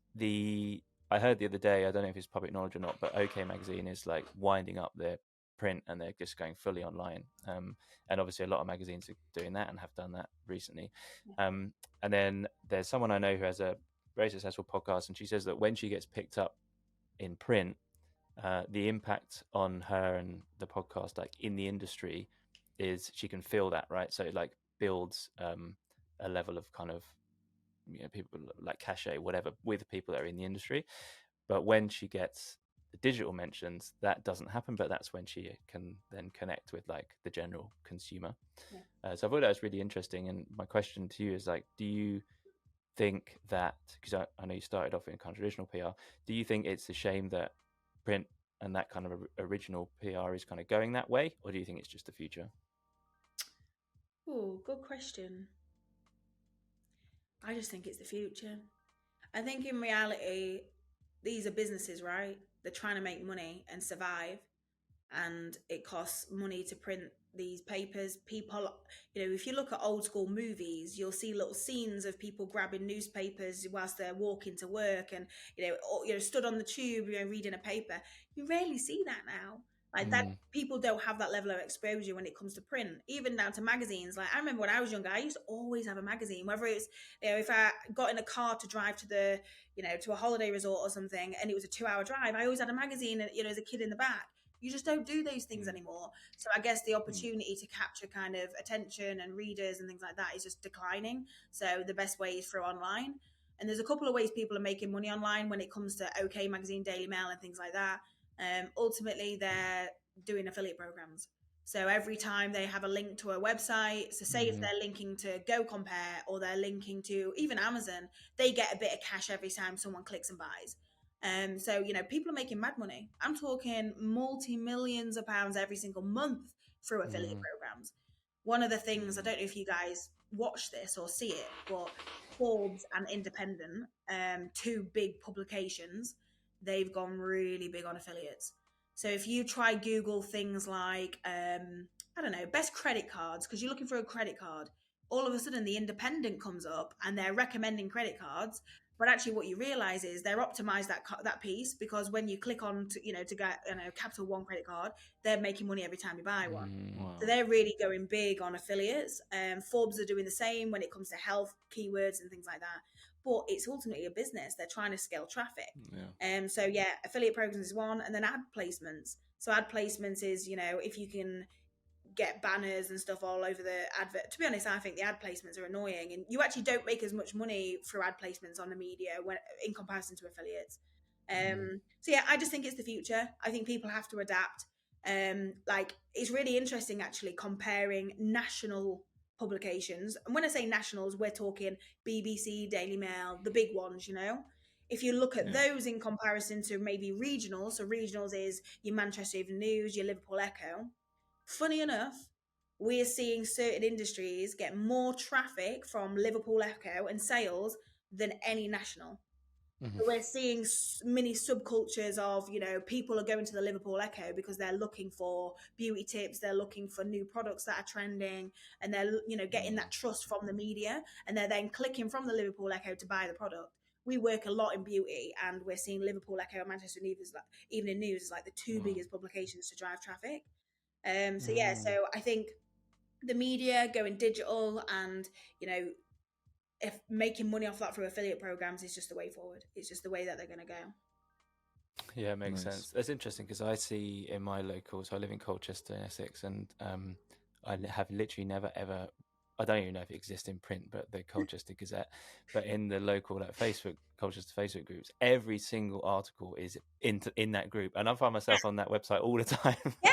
I heard the other day, I don't know if it's public knowledge or not, but OK Magazine is like winding up their print and they're just going fully online. And obviously a lot of magazines are doing that and have done that recently. And then there's someone I know who has a very successful podcast, and she says that when she gets picked up in print, the impact on her and the podcast, like in the industry, is she can feel that, right? So it like builds a level of kind of, people like cachet, whatever, with people that are in the industry. But when she gets the digital mentions, that doesn't happen. But that's when she can then connect with like the general consumer. So I thought that was really interesting. And my question to you is like, do you think that, because I know you started off in kind of traditional PR, do you think it's a shame that print and that kind of original PR is kind of going that way, or do you think it's just the future? Oh, good question. I just think it's the future. I think in reality, these are businesses, right? They're trying to make money and survive, and it costs money to print these papers. People, if you look at old school movies, you'll see little scenes of people grabbing newspapers whilst they're walking to work, and stood on the tube, reading a paper. You rarely see that now. Like that, people don't have that level of exposure when it comes to print, even down to magazines. Like I remember when I was younger, I used to always have a magazine, whether it's, if I got in a car to drive to to a holiday resort or something, and it was a 2-hour drive, I always had a magazine, as a kid in the back. You just don't do those things anymore. So I guess the opportunity to capture kind of attention and readers and things like that is just declining. So the best way is through online. And there's a couple of ways people are making money online when it comes to OK Magazine, Daily Mail and things like that. Ultimately, they're doing affiliate programs. So every time they have a link to a website, so say if they're linking to Go Compare or they're linking to even Amazon, they get a bit of cash every time someone clicks and buys. So, people are making mad money. I'm talking multi-millions of pounds every single month through affiliate programs. One of the things, I don't know if you guys watch this or see it, but Forbes and Independent, two big publications, they've gone really big on affiliates. So if you try Google things like, I don't know, best credit cards, because you're looking for a credit card, all of a sudden the Independent comes up and they're recommending credit cards. But actually, what you realize is they're optimized that piece, because when you click on to get Capital One credit card, they're making money every time you buy one. Wow. So they're really going big on affiliates. Forbes are doing the same when it comes to health keywords and things like that. But it's ultimately a business. They're trying to scale traffic. So affiliate programs is one, and then ad placements. So ad placements is, if you can get banners and stuff all over the advert. To be honest, I think the ad placements are annoying, and you actually don't make as much money through ad placements on the media when in comparison to affiliates. So yeah, I just think it's the future. I think people have to adapt. It's really interesting actually comparing national publications, and when I say nationals, we're talking BBC, Daily Mail, the big ones. If you look at those in comparison to maybe regionals, so regionals is your Manchester Evening News, your Liverpool Echo. Funny enough, we're seeing certain industries get more traffic from Liverpool Echo and sales than any national. So we're seeing many subcultures of, people are going to the Liverpool Echo because they're looking for beauty tips, they're looking for new products that are trending, and they're, getting that trust from the media, and they're then clicking from the Liverpool Echo to buy the product. we work a lot in beauty, and we're seeing Liverpool Echo and Manchester Evening News as like the two biggest publications to drive traffic. So I think the media going digital, and if making money off that through affiliate programs is just the way forward. It's just the way that they're going to go. Yeah, it makes sense. That's interesting because I see in my local, so I live in Colchester in Essex, and I have literally never ever, I don't even know if it exists in print, but the Colchester Gazette, but in the local Colchester Facebook groups, every single article is in that group, and I find myself on that website all the time. Yeah,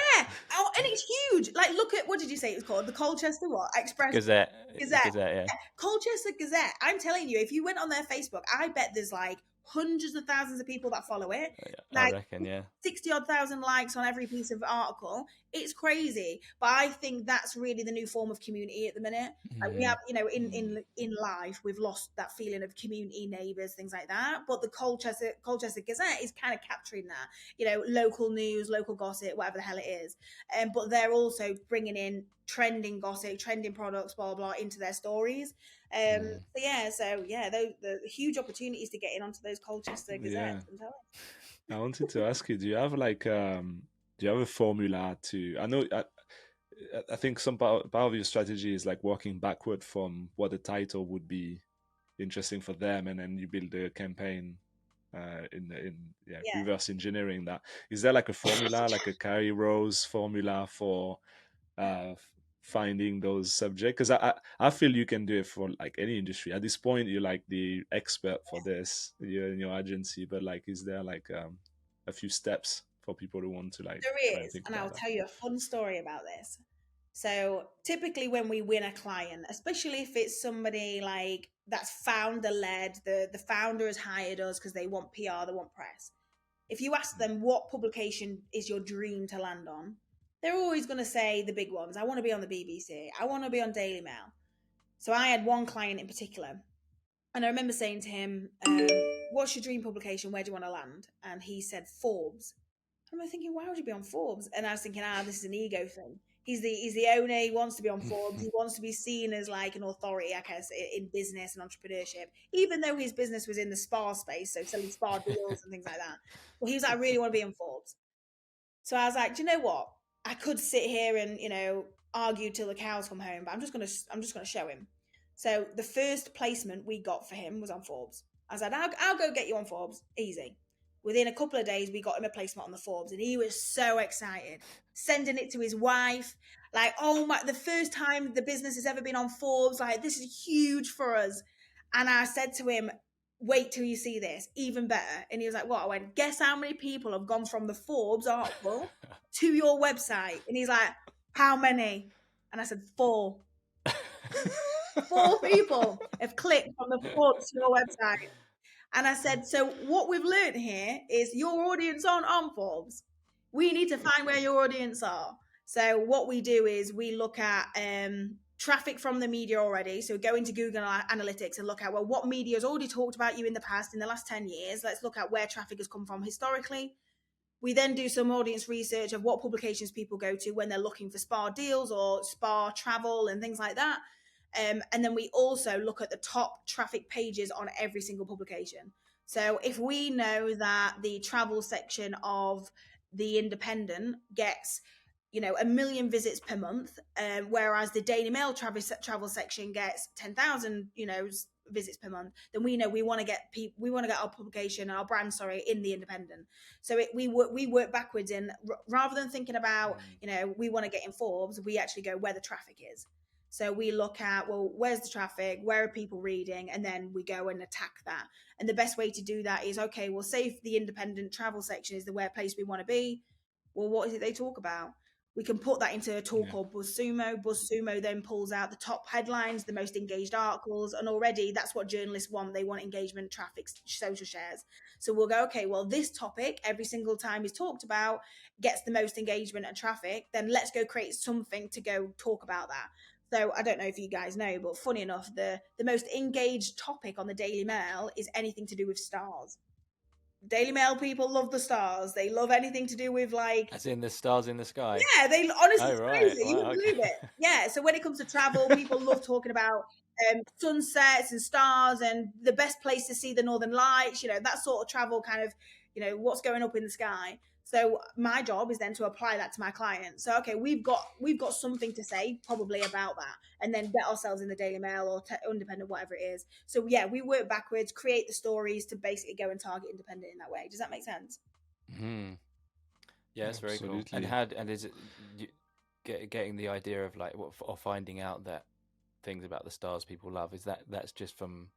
and it's huge. Like, look at, what did you say it was called? The Colchester Express Gazette, yeah. Colchester Gazette. I'm telling you, if you went on their Facebook, I bet there's like hundreds of thousands of people that follow it. I reckon, 60-odd thousand likes on every piece of article. It's crazy, but I think that's really the new form of community at the minute. Like, we have, in life, we've lost that feeling of community, neighbours, things like that. But the Colchester Gazette is kind of capturing that, local news, local gossip, whatever the hell it is. But they're also bringing in trending gossip, trending products, blah blah, into their stories. The huge opportunities to get in onto those Colchester Gazettes. I wanted to ask you, do you have a formula to? I know. I think some part of your strategy is like working backward from what the title would be interesting for them, and then you build a campaign reverse engineering that. Is there like a formula, like a Carrie Rose formula for finding those subjects? Because I feel you can do it for like any industry. At this point, you're like the expert for this. You're in your agency, but like, is there like a few steps for people who want to like? There is, and I'll tell you a fun story about this. So typically when we win a client, especially if it's somebody like that's founder led, the founder has hired us because they want PR, they want press. If you ask them what publication is your dream to land on, they're always going to say the big ones. I want to be on the BBC. I want to be on Daily Mail. So I had one client in particular, and I remember saying to him, what's your dream publication? Where do you want to land? And he said Forbes. And I'm thinking, why would you be on Forbes? And I was thinking, this is an ego thing. He's the owner. He wants to be on Forbes. He wants to be seen as like an authority, I guess, in business and entrepreneurship, even though his business was in the spa space, so selling spa deals and things like that. Well, he was like, I really want to be on Forbes. So I was like, do you know what? I could sit here and, argue till the cows come home, but I'm just gonna show him. So the first placement we got for him was on Forbes. I said, I'll go get you on Forbes. Easy. Within a couple of days, we got him a placement on the Forbes, and he was so excited, sending it to his wife. Like, oh my, the first time the business has ever been on Forbes, like, this is huge for us. And I said to him, wait till you see this, even better. And he was like, what? I went, guess how many people have gone from the Forbes article to your website? And he's like, how many? And I said, 4. 4 people have clicked from the Forbes to your website. And I said, so what we've learned here is your audience aren't on Forbes. We need to find where your audience are. So what we do is we look at traffic from the media already. So go into Google Analytics and look at, well, what media has already talked about you in the past, in the last 10 years. Let's look at where traffic has come from historically. We then do some audience research of what publications people go to when they're looking for spa deals or spa travel and things like that. And then we also look at the top traffic pages on every single publication. So if we know that the travel section of the Independent gets, 1 million visits per month, whereas the Daily Mail travel section gets 10,000, visits per month, then we know we want to get our publication, our brand, in the Independent. So we work backwards in, rather than thinking about, we want to get in Forbes, we actually go where the traffic is. So we look at, well, where's the traffic? Where are people reading? And then we go and attack that. And the best way to do that is, okay, well, say if the Independent travel section is the place we want to be. Well, what is it they talk about? We can put that into a tool called BuzzSumo. BuzzSumo then pulls out the top headlines, the most engaged articles. And already that's what journalists want. They want engagement, traffic, social shares. So we'll go, okay, well, this topic every single time is talked about gets the most engagement and traffic. Then let's go create something to go talk about that. So I don't know if you guys know, but funny enough, the most engaged topic on the Daily Mail is anything to do with stars. Daily Mail people love the stars. They love anything to do with like... As in the stars in the sky? Yeah, they honestly, it's crazy. You wouldn't believe it. Yeah, so when it comes to travel, people love talking about sunsets and stars and the best place to see the northern lights, that sort of travel kind of, what's going up in the sky. So my job is then to apply that to my client. So, okay, we've got something to say probably about that, and then get ourselves in the Daily Mail or Independent, whatever it is. So yeah, we work backwards, create the stories to basically go and target Independent in that way. Does that make sense? Mm-hmm. Yeah, it's very cool. And is it getting the idea of like or finding out that things about the stars people love, that's just from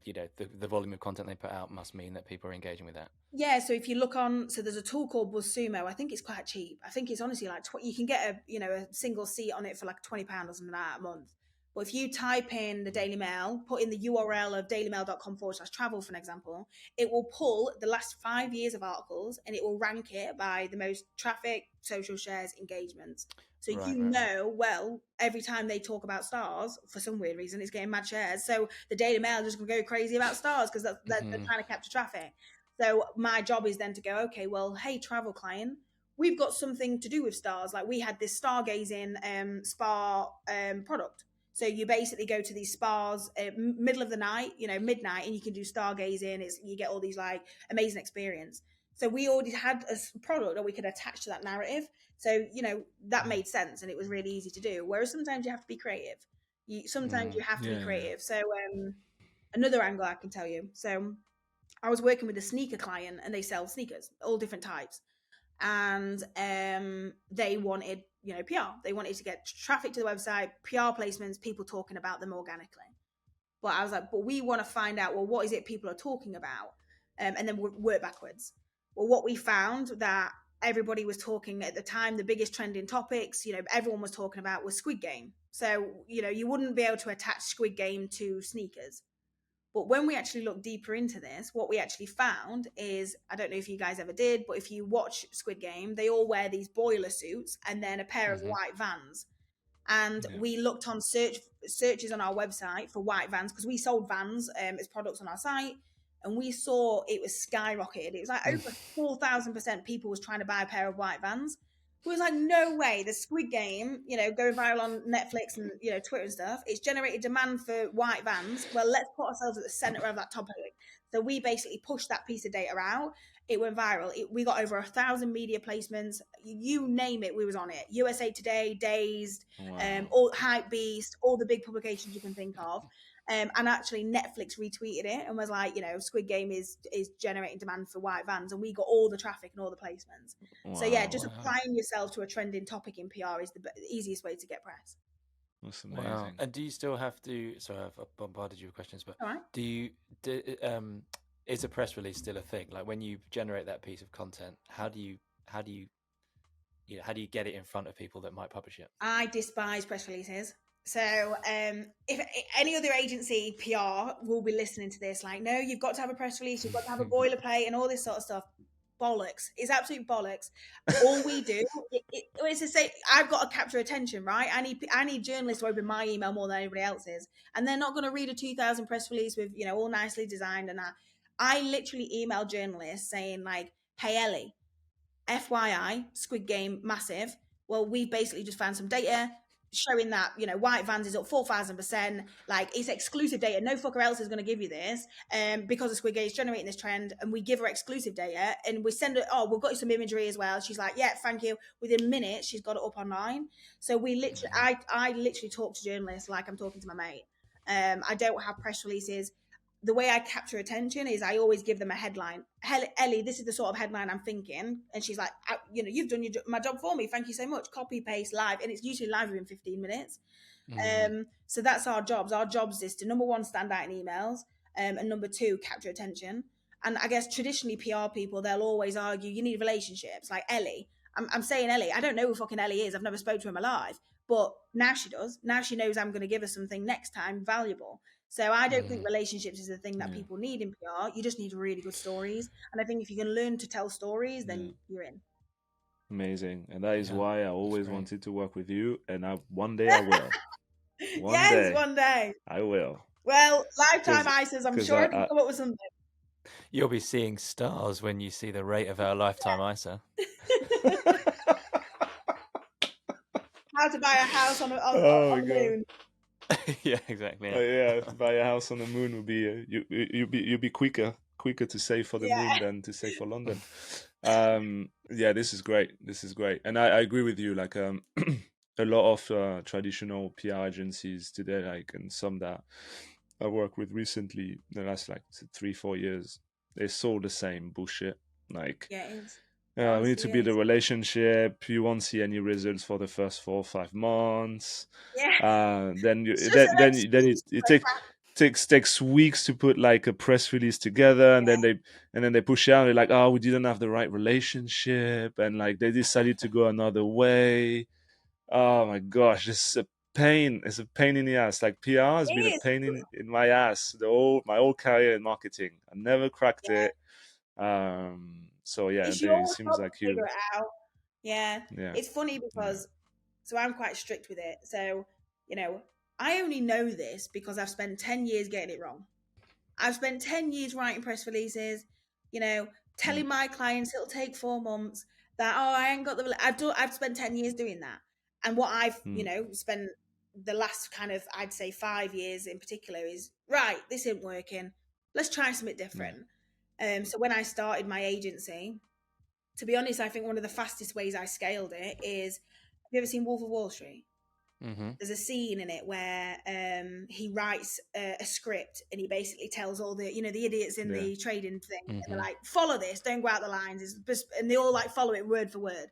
the volume of content they put out must mean that people are engaging with that. Yeah, so if you look on, so there's a tool called BuzzSumo. I think it's quite cheap. I think it's honestly like you can get a single seat on it for like £20 or something like that a month. But if you type in the Daily Mail, put in the URL of dailymail.com/travel, for an example, it will pull the last 5 years of articles and it will rank it by the most traffic, social shares, engagements. So right. Well, every time they talk about stars, for some weird reason, it's getting mad shares. So the Daily Mail is just going to go crazy about stars because they're trying to capture traffic. So my job is then to go, okay, well, hey, travel client, we've got something to do with stars. Like we had this stargazing spa product. So you basically go to these spas middle of the night, midnight, and you can do stargazing. You get all these like amazing experience. So we already had a product that we could attach to that narrative. So, that made sense and it was really easy to do. Whereas sometimes you have to be creative. Sometimes you have to be creative. Yeah. So another angle I can tell you. So I was working with a sneaker client and they sell sneakers, all different types. And they wanted, PR. They wanted to get traffic to the website, PR placements, people talking about them organically. But I was like, but we want to find out, well, what is it people are talking about? And then work backwards. Well, what we found that everybody was talking at the time, the biggest trending topics, everyone was talking about was Squid Game. So, you wouldn't be able to attach Squid Game to sneakers. But when we actually looked deeper into this, what we actually found is, I don't know if you guys ever did, but if you watch Squid Game, they all wear these boiler suits and then a pair of white Vans. And we looked on searches on our website for white Vans because we sold Vans as products on our site. And we saw it was skyrocketed. It was like over 4,000% people was trying to buy a pair of white Vans. It was like, no way, the Squid Game, going viral on Netflix and, Twitter and stuff, it's generated demand for white Vans. Well, let's put ourselves at the center of that topic. So we basically pushed that piece of data out. It went viral. We got over 1,000 media placements. You name it, we was on it. USA Today, Dazed, all Hype Beast, all the big publications you can think of. And actually Netflix retweeted it and was like, Squid Game is generating demand for white Vans, and we got all the traffic and all the placements. So yeah, just applying yourself to a trending topic in PR is the easiest way to get press. That's amazing. Wow. And do you still have to? Sorry, I've bombarded you with questions, but right. Is a press release still a thing? Like when you generate that piece of content, how do you get it in front of people that might publish it? I despise press releases. So if any other agency PR will be listening to this, like, no, you've got to have a press release, you've got to have a boilerplate and all this sort of stuff. Bollocks. It's absolute bollocks. All we do is to say, I've got to capture attention, right? I need journalists to open my email more than anybody else's, and they're not going to read a 2,000 press release with all nicely designed and that. I literally email journalists saying like, hey Ellie, FYI, Squid Game massive. Well, we've basically just found some data showing that white Vans is up 4,000%. Like, it's exclusive data. No fucker else is going to give you this, because of Squid Game is generating this trend. And we give her exclusive data, and we send her. Oh, we've got you some imagery as well. She's like, yeah, thank you. Within minutes, she's got it up online. So we literally, I literally talk to journalists like I'm talking to my mate. I don't have press releases. The way I capture attention is I always give them a headline. Ellie, this is the sort of headline I'm thinking. And she's like, you've done my job for me. Thank you so much. Copy, paste, live. And it's usually live within 15 minutes. So that's our jobs. Our jobs is to, number one, stand out in emails. And number two, capture attention. And I guess traditionally PR people, they'll always argue, you need relationships. Like Ellie. I'm saying Ellie. I don't know who fucking Ellie is. I've never spoken to him alive. But now she does. Now she knows I'm going to give her something next time valuable. So I don't think relationships is the thing that people need in PR. You just need really good stories. And I think if you can learn to tell stories, then you're in. Amazing. And that is why I always wanted to work with you. And one day I will. One day. I will. Well, lifetime ISAs, I'm sure I can come up with something. You'll be seeing stars when you see the rate of our lifetime ISA. How to buy a house on the moon. Yeah, exactly. Yeah, buy a house on the moon would be you'd be quicker to save for the Yeah. moon than to save for London. Yeah, this is great. This is great, and I agree with you. Like a lot of traditional PR agencies today, like, and some that I worked with recently, the last like 3-4 years, it's all the same bullshit. Like, Yeah, it is. It we need to honestly build a is. relationship. You won't see any results for the first 4 or 5 months. Yeah. Then It's you just an excuse it to attract. takes weeks to put like a press release together, and Yeah. then they push out. They're like, oh, we didn't have the right relationship, and like they decided to go another way. Oh my gosh, it's a pain. It's a pain in the ass. Like PR has It been a is. pain in my ass my whole career in marketing. I never cracked Yeah. it. So yeah, It's it your seems job like to figure you. it out. Yeah. Yeah, It's funny yeah. because, so I'm quite strict with it. So, I only know this because I've spent 10 years getting it wrong. I've spent 10 years writing press releases, Mm, telling my clients it'll take 4 months, that, oh, I ain't got I've spent 10 years doing that. And what I've, mm, spent the last kind of, I'd say 5 years in particular is, right, this isn't working. Let's try something mm, different. So when I started my agency, to be honest, I think one of the fastest ways I scaled it is, have you ever seen Wolf of Wall Street? Mm-hmm. There's a scene in it where he writes a script and he basically tells all the idiots in yeah. the trading thing, and Mm-hmm. they're like, follow this, don't go out the lines, and they all like follow it word for word.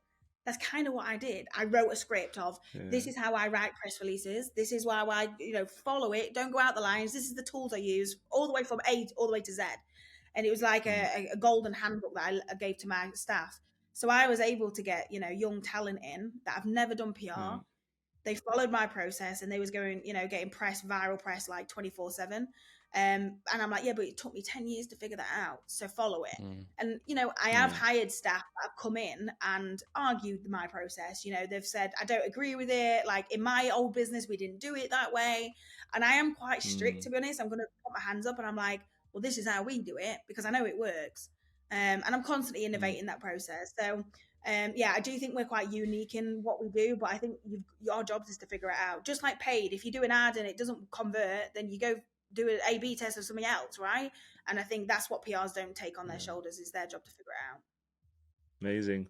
That's kind of what I did. I wrote a script of, Yeah. this is how I write press releases, this is why I follow it, don't go out the lines, this is the tools I use, all the way from A all the way to Z. And it was like Mm, a golden handbook that I gave to my staff. So I was able to get young talent in that have never done PR. mm, They followed my process and they was going, getting viral press like 24/7. And I'm like, yeah, but it took me 10 years to figure that out. So follow it. Mm. And, I have yeah. hired staff that have come in and argued my process. They've said, I don't agree with it. Like in my old business, we didn't do it that way. And I am quite strict, Mm, to be honest. I'm going to put my hands up and I'm like, well, this is how we do it because I know it works. And I'm constantly mm, innovating that process. So yeah, I do think we're quite unique in what we do, but I think your job is to figure it out. Just like paid, if you do an ad and it doesn't convert, then you go do an A/B test of something else, right? And I think that's what PRs don't take on their yeah. shoulders, is their job to figure it out. Amazing.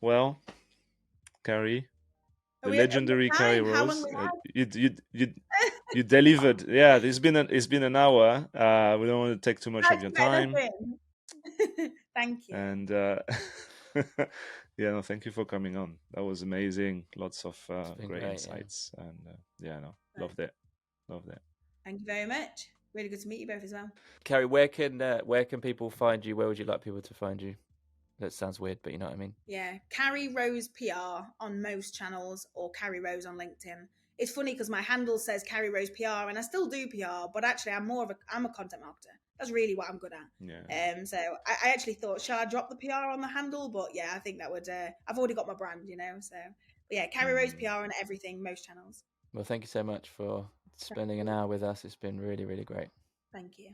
Well, Carrie, Are the we at legendary Carrie time? How long Rose, we have? you delivered. Yeah, it's been an hour. We don't want to take too much I of your expect time, nothing. Thank you. and yeah, no, thank you for coming on. That was amazing. Lots of Been great great, insights, and yeah, no, Right. loved it. Thank you very much. Really good to meet you both as well. Carrie, where can people find you? Where would you like people to find you? That sounds weird, but you know what I mean. Yeah, Carrie Rose PR on most channels, or Carrie Rose on LinkedIn. It's funny because my handle says Carrie Rose PR, and I still do PR, but actually I'm a content marketer. That's really what I'm good at. Yeah. So I actually thought, shall I drop the PR on the handle? But yeah, I think that would. I've already got my brand, So but yeah, Carrie Rose Mm. PR on everything, most channels. Well, thank you so much for spending an you. hour with us. It's been really, really great. Thank you.